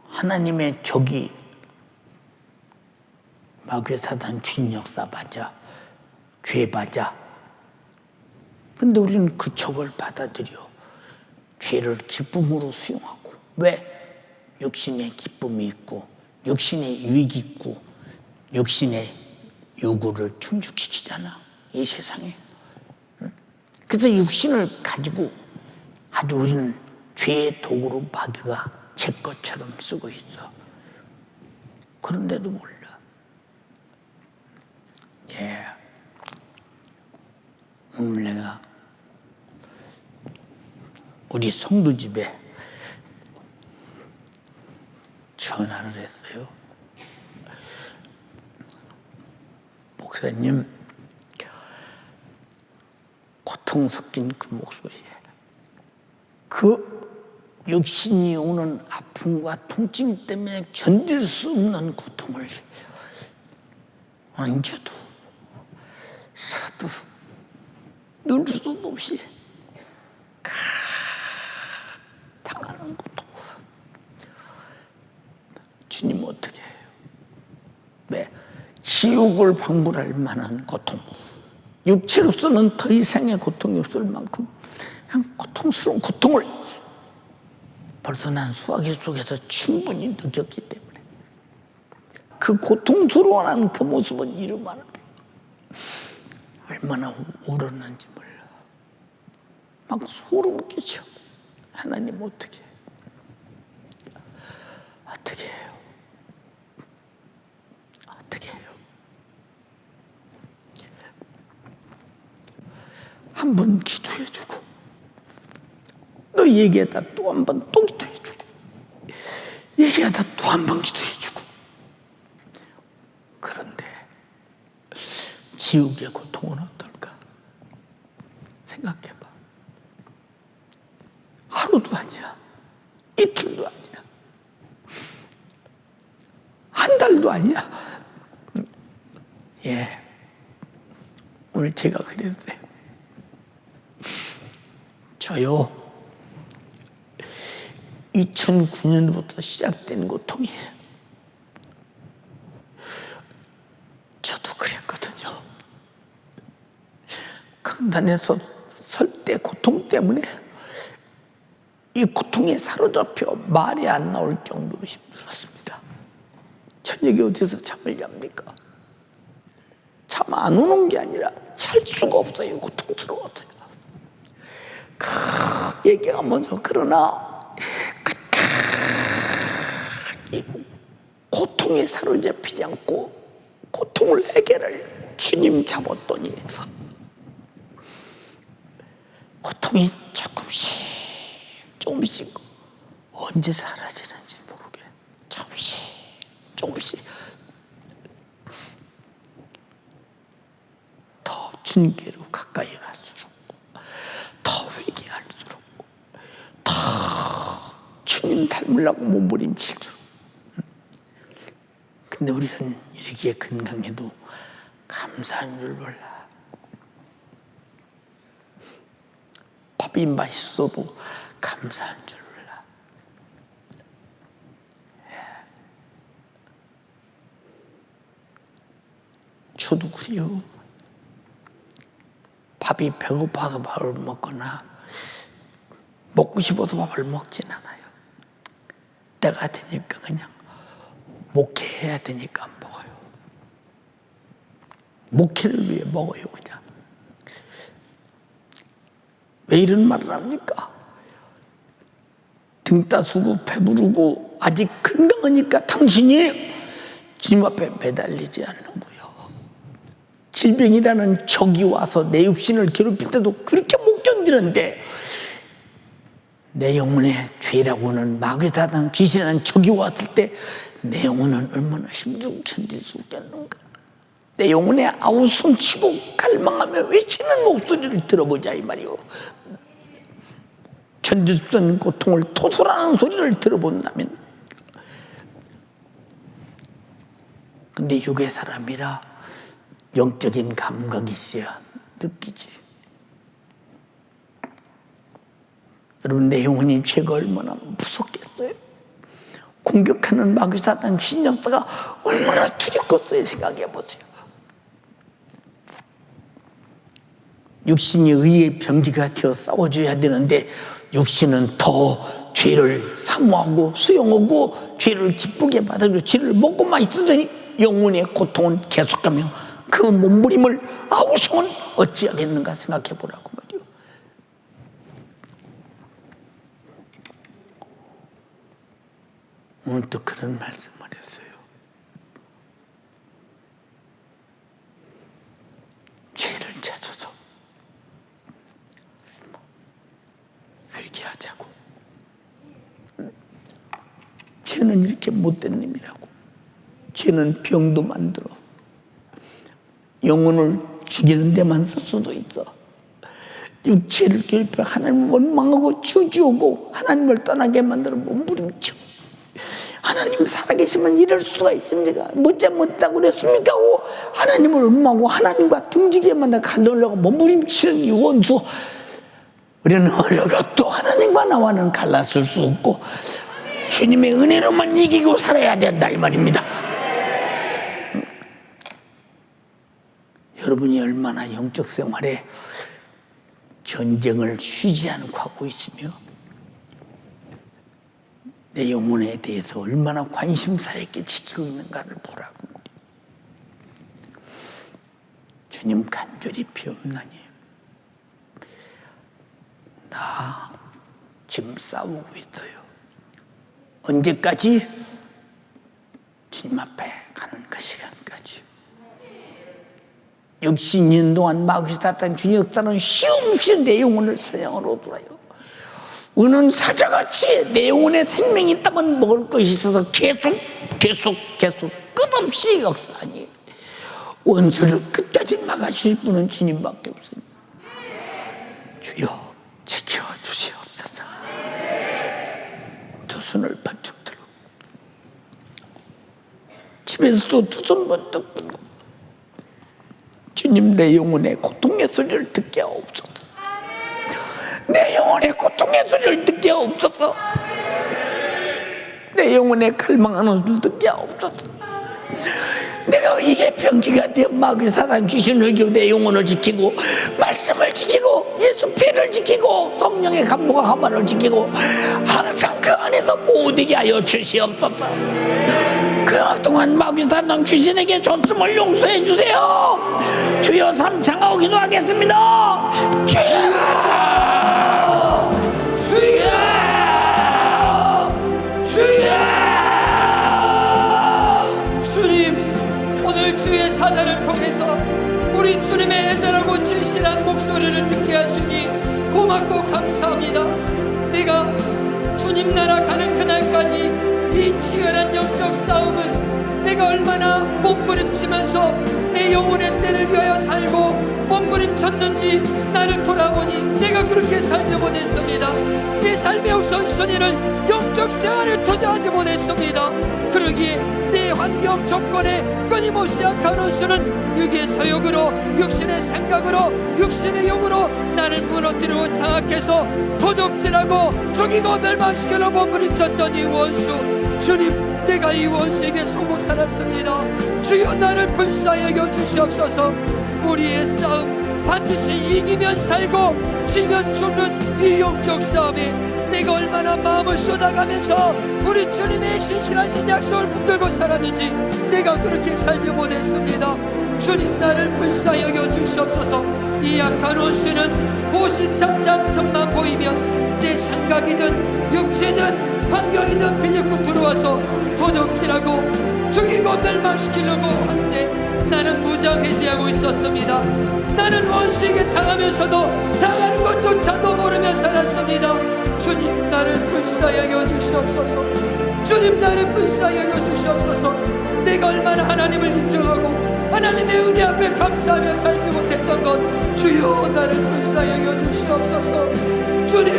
하나님의 적이 마귀 사단 주인 역사 맞아. 죄 맞아. 근데 우리는 그 적을 받아들여. 죄를 기쁨으로 수용하고. 왜? 육신의 기쁨이 있고 육신의 유익이 있고 육신의 요구를 충족시키잖아, 이 세상에. 그래서 육신을 가지고 아주 우리는 죄의 도구로 마귀가 제 것처럼 쓰고 있어. 그런데도 몰라. 예. 오늘 내가 우리 성도 집에 전화를 했어요. 목사님, 고통 섞인 그 목소리에 그 육신이 오는 아픔과 통증 때문에 견딜 수 없는 고통을 앉아도 서도 누를 수도 없이 당하는 고통. 주님 어떻게 해요? 왜? 지옥을 방불할 만한 고통. 육체로서는 더 이상의 고통이 없을 만큼 그냥 고통스러운 고통을 벌써 난 수학의 속에서 충분히 느꼈기 때문에 그 고통스러워하는 그 모습은 이름만 얼마나 울었는지 몰라. 막 소름 끼쳐. 하나님 어떻게 해요? 어떻게 해요? 어떻게 해요? 한 번 기도해주고 또 얘기하다 또 한 번 또 기도해주고 얘기하다 또 한 번 기도해주고. 그런데 지옥의 고통은 어떨까? 생각해봐. 하루도 아니야. 이틀도 아니야. 한 달도 아니야. 예. 오늘 제가 그랬어요. 저요, 2009년부터 시작된 고통이에요. 저도 그랬거든요. 강단에서 설 때 고통 때문에 이 고통에 사로잡혀 말이 안 나올 정도로 힘들었습니다. 저녁에 어디서 잠을 잡니까? 잠 안 오는 게 아니라 잘 수가 없어요. 고통스러워서요. 얘기하면서 그러나 이 고통에 사로잡히지 않고 고통을 해결할 주님 잡았더니 고통이 조금씩 언제 사라지는지 모르게 조금씩 더 주님께로 가까이 갈수록 더 회개할수록 더 주님 닮으려고 몸부림칠수록. 근데 우리는 이렇게 건강해도 감사한 줄 몰라. 밥이 맛있어도 감사한 줄 몰라. 저도 그래요. 밥이 배고파서 밥을 먹거나 먹고 싶어서 밥을 먹진 않아요. 때가 되니까 그냥 목회해야 되니까 안 먹어요. 목회를 위해 먹어요, 그냥. 왜 이런 말을 합니까? 등 따스고 배부르고 아직 건강하니까 당신이 주님 앞에 매달리지 않는 거예요. 질병이라는 적이 와서 내 육신을 괴롭힐 때도 그렇게 못 견디는데 내 영혼에 죄라고는 마귀 사단 귀신이라는 적이 왔을 때 내 영혼은 얼마나 힘들고 견딜 수 있겠는가. 내 영혼에 아우성치고 갈망하며 외치는 목소리를 들어보자 이 말이요. 견딜 수 없는 고통을 토설하는 소리를 들어본다면, 근데 육의 사람이라 영적인 감각이 있어야 느끼지. 여러분, 내 영혼이 죄가 얼마나 무섭겠어요? 공격하는 마귀 사단 귀신 역사가 얼마나 두렵겠어요? 생각해 보세요. 육신이 의의 병기가 되어 싸워줘야 되는데 육신은 더 죄를 사모하고 수용하고 죄를 기쁘게 받아주고 죄를 먹고만 있으더니 영혼의 고통은 계속하며 그 몸부림을 아우성은 어찌하겠는가 생각해 보라고 말이요. 오늘 또 그런 말씀을 했어요. 죄를 찾아서 회개하자고. 죄는 이렇게 못된 놈이라고. 죄는 병도 만들어 영혼을 죽이는 데만 쓸 수도 있어. 육체를 괴롭혀 하나님을 원망하고 저주하고 하나님을 떠나게 만들어 몸부림쳐. 하나님 살아계시면 이럴 수가 있습니까? 못다고 그랬습니까? 하나님을 원망하고 하나님과 등지게 만들어 갈라놓으려고 몸부림치는 이 원수. 우리는 어려가 또 하나님과 나와는 갈라설 수 없고 주님의 은혜로만 이기고 살아야 된다 이 말입니다. 여러분이 얼마나 영적 생활에 전쟁을 쉬지 않고 하고 있으며 내 영혼에 대해서 얼마나 관심사 있게 지키고 있는가를 보라고. 주님 간절히 비옵나니 나 지금 싸우고 있어요. 언제까지? 주님 앞에 가는 그 시간까지. 60년 동안 마귀 사탄 주님 역사는 쉬움없이 내 영혼을 사냥으로 돌아요. 우는 사자같이 내 영혼에 생명이 있다면 먹을 것이 있어서 계속 끝없이 역사하니 원수를 끝까지 막아주실 분은 주님밖에 없으니 주여 지켜주시옵소서. 두 손을 번쩍 들고 집에서도 두 손 번쩍 들고 주님, 내 영혼의 고통의 소리를 듣게 하옵소서. 내 영혼의 고통의 소리를 듣게 하옵소서. 내 영혼의 갈망하는 소리를 듣게 하옵소서. 내가 이게 병기가 되어 마귀 사단 귀신을 이기고 내 영혼을 지키고 말씀을 지키고 예수 피를 지키고 성령의 감동과 하마를 지키고 항상 그 안에서 보호되게 하여 주시옵소서. 그동안 마귀 사단 귀신에게 줬음을 용서해 주세요. 주여 삼창하고 기도하겠습니다. 주님, 오늘 주의 사자를 통해서 우리 주님의 애절하고 진실한 목소리를 듣게 하시니 고맙고 감사합니다. 내가 주님 나라 가는 그날까지 이 치열한 영적 싸움을 내가 얼마나 몸부림치면서 내 영혼의 때를 위하여 살고 몸부림쳤는지 나를 돌아보니 내가 그렇게 살지 못했습니다. 내 삶의 우선순위를 영적 생활에 투자하지 못했습니다. 그러기에 내 환경 조건에 끊임없이 악한 수는 육의 소욕으로 육신의 생각으로 육신의 욕으로 나를 무너뜨리고 장악해서 도적질하고 죽이고 멸망시키려 몸부림쳤던 이 원수. 주님, 내가 이 원수에게 속고 살았습니다. 주여 나를 불쌍히 여겨 주시옵소서. 우리의 싸움 반드시 이기면 살고 지면 죽는 이 영적 싸움에 내가 얼마나 마음을 쏟아가면서 우리 주님의 신실하신 약속을 붙들고 살았는지 내가 그렇게 살지 못했습니다. 주님, 나를 불쌍히 여겨 주시옵소서. 이 약한 원수는 호시탐탐 틈만 보이면 내 생각이든 육체든 환경이든 빌리고 들어와서 도적질하고 죽이고 멸망시키려고 하는데 나는 무장해제하고 있었습니다. 나는 원수에게 당하면서도 당하는 것조차도 모르며 살았습니다. 주님, 나를 불쌍히 여겨 주시옵소서. 주님, 나를 불쌍히 여겨 주시옵소서. 내가 얼마나 하나님을 인정하고 하나님의 은혜 앞에 감사하며 살지 못했던 것, 주여 나를 불쌍히 여겨 주시옵소서. 주님,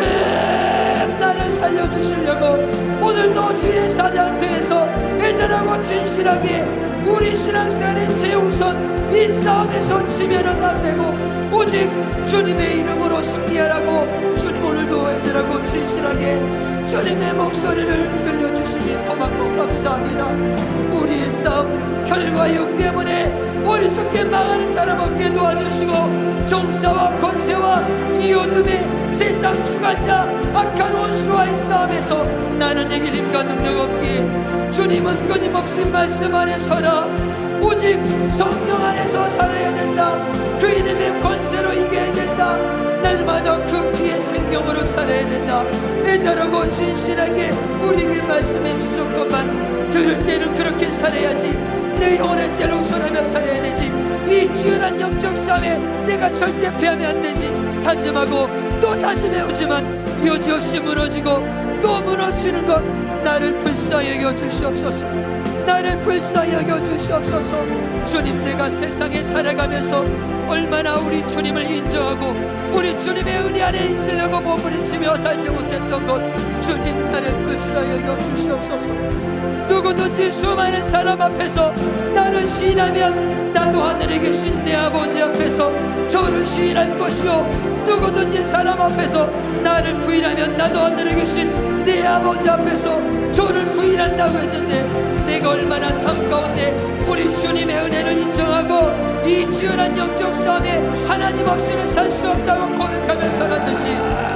나를 살려주시려고 오늘도 주의 사자한테서 애절하고 진실하게 우리 신앙생활의 최우선 이 싸움에서 지면은 안 되고 오직 주님의 이름으로 승리하라고 주님 오늘도 애절하고 진실하게 주님의 목소리를 들려주시니 고맙고 감사합니다. 우리의 싸움 혈과 육 때문에 어리석게 망하는 사람 없게 도와주시고 정사와 권세와 이 어둠의 세상 주관자 악한 원수와의 싸움에서 나는 이길 힘과 능력 없기에 주님은 끊임없이 말씀 안에 서라. 오직 성령 안에서 살아야 된다. 그 이름의 권세로 이겨야 된다. 날마다 그 피의 생명으로 살아야 된다. 애절하고 진실하게 우리에게 말씀해 주셨건만 들을 때는 그렇게 살아야지. 내 영혼의 때로 우선하며 살아야 되지. 이 치열한 영적 싸움에 내가 절대 패하면 안 되지. 다짐하고 또 다짐해오지만 여지없이 무너지고 또 무너지는 것, 나를 불쌍히 여겨 주시옵소서. 나를 불쌍히 여겨 주시옵소서. 주님, 내가 세상에 살아가면서 얼마나 우리 주님을 인정하고 우리 주님의 은혜 안에 있으려고 몸부림치며 살지 못했던 것, 주님, 나를 불쌍히 여겨 주시옵소서. 누구든지 수많은 사람 앞에서 나를 시인하면 나도 하늘에 계신 내 아버지 앞에서 저를 시인할 것이요, 누구든지 사람 앞에서 나를 부인하면 나도 하늘에 계신 내 아버지 앞에서 저를 부인한다고 했는데 내가 얼마나 삶 가운데 우리 주님의 은혜를 인정하고 이 치열한 영적 싸움에 하나님 없이는 살 수 없다고 고백하며 살았는지,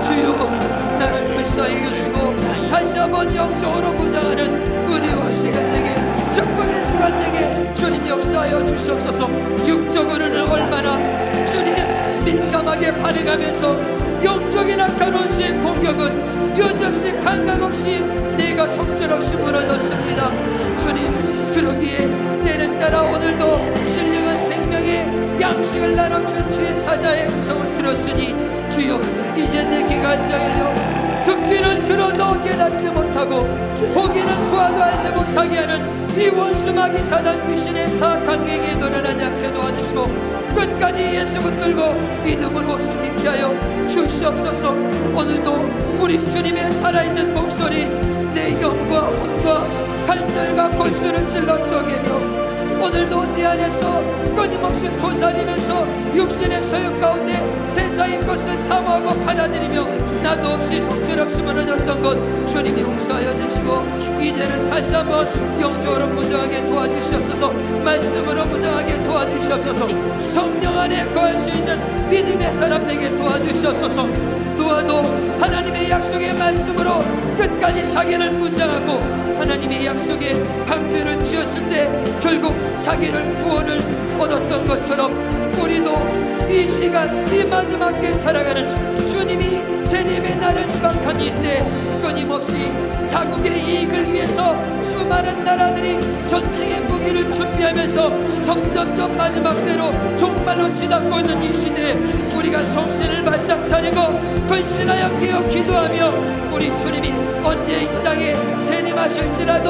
주여 나를 불쌍히 여기시고 다시 한번 영적으로 무장하는 은혜와 시간 내게, 축복의 시간 내게 주님 역사하여 주시옵소서. 육적으로는 얼마나 주님 민감하게 반응하면서 영적인 악한 원수의 공격은 여지없이 감각 없이 내가 속절없이 무너졌습니다. 주님, 그러기에 때를 따라 오늘도 신령한 생명의 양식을 나눠줄 주의 사자의 음성을 들었으니 주여, 이제 내 귀가 앉아 열려 듣기는 들어도 깨닫지 못하고 보기는 보아도 알지 못하게 하는 이 원수 마귀 사단 귀신의 사악한 계획에 노련하지 않게 도와주시고 끝까지 예수 붙들고 믿음으로 승리케 하여 주시옵소서. 오늘도 우리 주님의 살아있는 목소리 내 영과 혼과 갈들과 골수를 찔러 쪼개며 오늘도 내 안에서 끊임없이 도사리면서 육신의 소욕 가운데 세상의 것을 사모하고 받아들이며 나도 없이 속절없이 무너졌던 것 주님이 용서하여 주시고 이제는 다시 한번 영적으로 무장하게 도와주시옵소서. 말씀으로 무장하게 도와주시옵소서. 성령 안에 거할 수 있는 믿음의 사람 되게 도와주시옵소서. 누워도 하나님의 약속의 말씀으로 끝까지 자기를 무장하고 하나님의 약속의 방주를 지었을 때 결국 자기를 구원을 얻었던 것처럼 우리도 이 시간 이 마지막 때 살아가는 주님이 재림의 날을 임박한 이때 끊임없이 자국의 이익을 위해서 수많은 나라들이 전쟁의 무기를 준비하면서 점점점 마지막 때로 종말로 치닫고 있는 이 시대에 우리가 정신을 바짝 차리고 근신하여 깨어 기도하며 우리 주님이 언제 이 땅에 재림하실지라도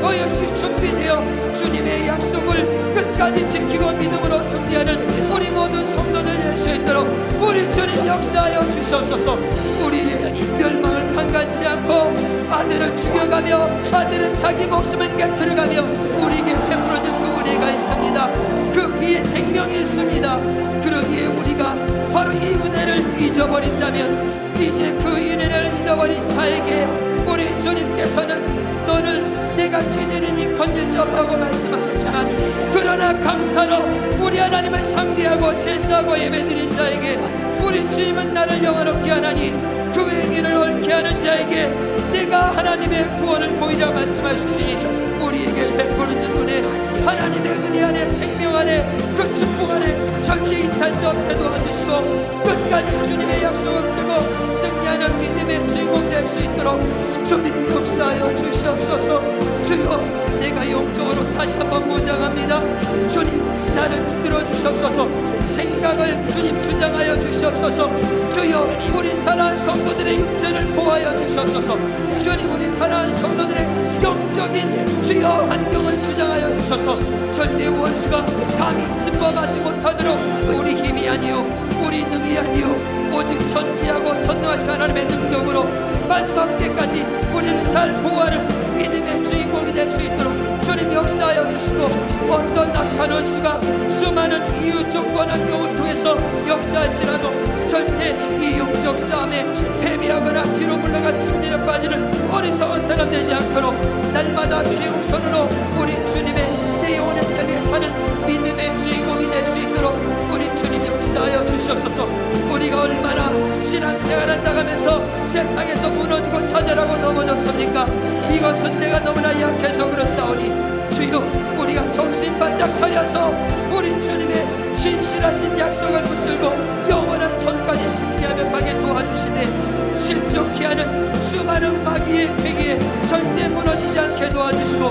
어여시 준비되어 주님의 약속을 끝까지 지키고 믿음으로 승리하는 우리 모든 성도들 될 수 있도록 우리 주님 역사하여 주시옵소서. 우리의 멸망을 판단치 않고 아들을 죽여가며 아들은 자기 목숨을 깨뜨려가며 우리에게 베풀어준 그 은혜가 있습니다. 그 피의 생명이 있습니다. 그러기에 우리가 바로 이 은혜를 잊어버린다면 이제 그 은혜를 잊어버린 자에게 우리 주님께서는 너를 내가 찢으리니 건질 자 없다고 말씀하셨지만 그러나 감사로 우리 하나님을 상대하고 제사하고 예배드린 자에게 우리 주님은 나를 영화롭게 하나니 그 행위를 옳게 하는 자에게 내가 하나님의 구원을 보이라 말씀하시니 우리에게 베풀어진 은혜 하나님의 은혜 안에 생명 안에 그 축복 안에 절대 이탈자 없게 도와주시고 끝까지 주님의 약속을 두고 승리하는 믿음의 주인공 될 수 있도록 주님 역사하여 주시옵소서. 주여 내가 영적으로 다시 한번 무장합니다. 주님 나를 붙들어 주시옵소서. 생각을 주님 주장하여 주시옵소서. 주여 우리 사랑하는 성도들의 육체를 보호하여 주시옵소서. 주님 우리 사랑하는 성도들의 영적인 주여 환경을 주장하여 주셔서 절대 원수가 감히 침범하지 못하도록 우리 힘이 아니요 우리 능이 아니요 오직 전지하고 전능하신 하나님의 능력으로 마지막 때까지 우리를 잘 보호하는 믿음의 주인공이 될 수 있도록 주님 역사하여 주시고 어떤 악한 원수가 수많은 이유 조건 환경을 통해서 역사할지라도 절대 이 영적 싸움에 패배하거나 뒤로 물러가 침대에 빠지는 어리석은 사람 되지 않도록 날마다 최우선으로 우리 주님의 내 영혼의 땅에 사는 믿음의 주인공이 될 수 있도록 우리 주님 역사하여 주시옵소서. 우리가 얼마나 신앙생활 한다가면서 세상에서 무너지고 좌절하고 넘어졌습니까? 이것은 내가 너무나 약해서 그렇사오니 주여 우리가 정신 바짝 차려서 우리 주님의 신실하신 약속을 붙들고 영원한 전까지 승리하며 가게 도와주시네. 실족케 하는 수많은 마귀의 괴계에 절대 무너지지 않게 도와주시고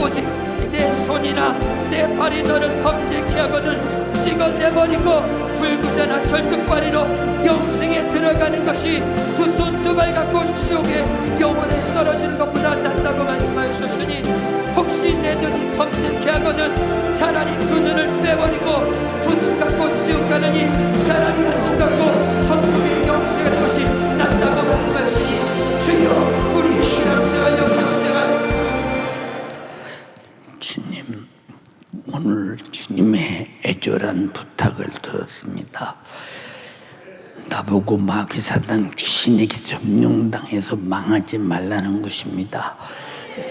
오직 내 손이나 내 발이 너를 범죄케 하거든 찍어내버리고 불구자나 절뚝발이로 영생에 들어가는 것이 두 손 두 발 갖고 지옥에 영원에 떨어지는 것보다 낫다고 말씀하여 주셨으니 혹시 내 눈이 범죄케 하거든 차라리 그 눈을 빼버리고 두 눈 갖고 지옥 가느니 차라리 한 눈 갖고 천국의 영생에 가는 것이 낫다고 말씀하시니 주여 우리 신앙생활 영적생활 주님, 오늘 주님의 애절한 부탁을 들었습니다. 나보고 마귀 사단 귀신에게 점령당해서 망하지 말라는 것입니다.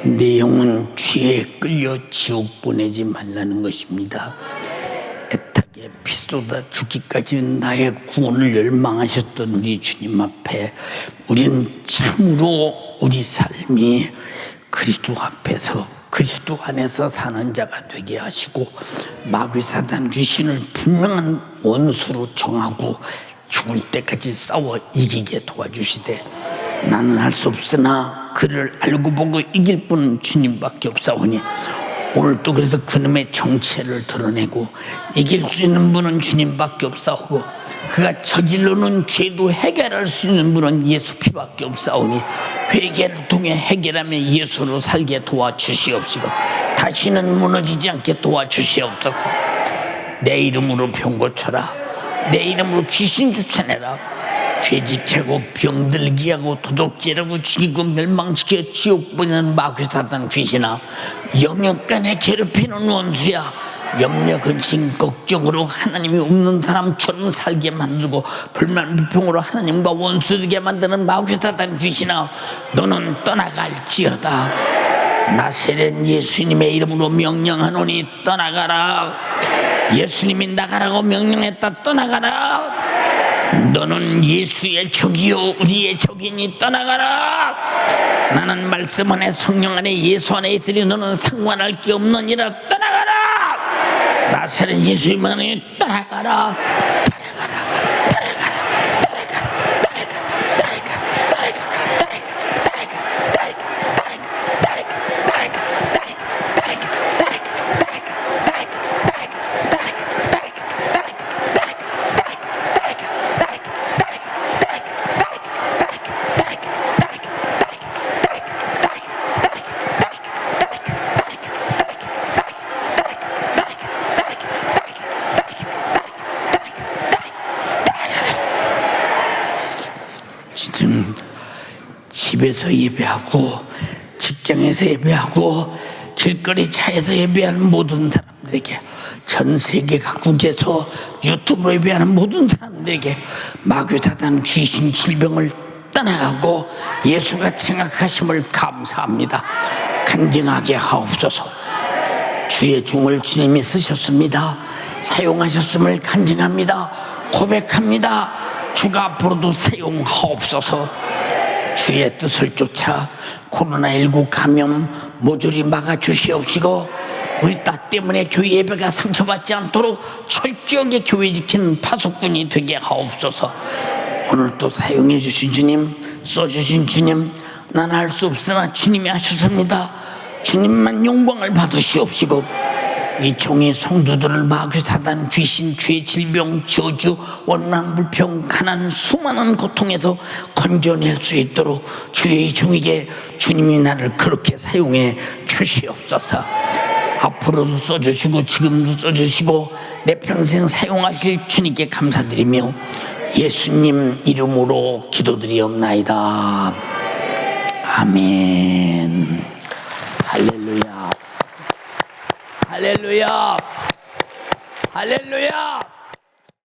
내 영혼 죄에 끌려 지옥 보내지 말라는 것입니다. 애타게 피쏟아 죽기까지 나의 구원을 열망하셨던 우리 주님 앞에 우리는 참으로 우리 삶이 그리스도 앞에서 그리스도 안에서 사는 자가 되게 하시고 마귀 사단 귀신을 분명한 원수로 정하고 죽을 때까지 싸워 이기게 도와주시되 나는 할 수 없으나 그를 알고 보고 이길 분은 주님밖에 없사오니 오늘도 그래서 그놈의 정체를 드러내고 이길 수 있는 분은 주님밖에 없사오고 그가 저질러놓은 죄도 해결할 수 있는 분은 예수 피밖에 없사오니 회개를 통해 해결하며 예수로 살게 도와주시옵시고 다시는 무너지지 않게 도와주시옵소서. 내 이름으로 병 고쳐라. 내 이름으로 귀신 쫓아내라. 죄짓하고 병들게 하고 도둑질하고 죽이고 멸망시켜 지옥 보내는 마귀 사단 귀신아 영역간에 괴롭히는 원수야 염려 근심 걱정으로 하나님이 없는 사람처럼 살게 만들고 불만 불평으로 하나님과 원수되게 만드는 마귀 사단 귀신아 너는 떠나갈지어다. 나세렛 예수님의 이름으로 명령하노니 떠나가라. 예수님이 나가라고 명령했다. 떠나가라. 너는 예수의 적이요 우리의 적이니 떠나가라. 나는 말씀 안에 성령 안에 예수 안에 있으니 너는 상관할 게 없느니라. 떠나가라. 나사렛 예수님만이 떠나가라. 지금 집에서 예배하고 직장에서 예배하고 길거리 차에서 예배하는 모든 사람들에게 전 세계 각국에서 유튜브로 예배하는 모든 사람들에게 마귀 사단 귀신 질병을 떠나가고 예수가 생각하심을 감사합니다. 간증하게 하옵소서. 주의 종을 주님이 쓰셨습니다. 사용하셨음을 간증합니다. 고백합니다. 주가 앞으로도 사용하옵소서. 주의 뜻을 쫓아 코로나19 감염 모조리 막아주시옵시고, 우리 딸 때문에 교회 예배가 상처받지 않도록 철저하게 교회 지키는 파수꾼이 되게 하옵소서. 오늘 또 사용해 주신 주님, 써주신 주님, 난 할 수 없으나 주님이 하셨습니다. 주님만 영광을 받으시옵시고, 이 종의 성도들을 마귀 사단 귀신 죄 질병 저주 원망 불평 가난 수많은 고통에서 건져낼 수 있도록 주의 종에게 주님이 나를 그렇게 사용해 주시옵소서. 앞으로도 써주시고 지금도 써주시고 내 평생 사용하실 주님께 감사드리며 예수님 이름으로 기도드리옵나이다. 아멘. 할렐루야. 할렐루야. 할렐루야.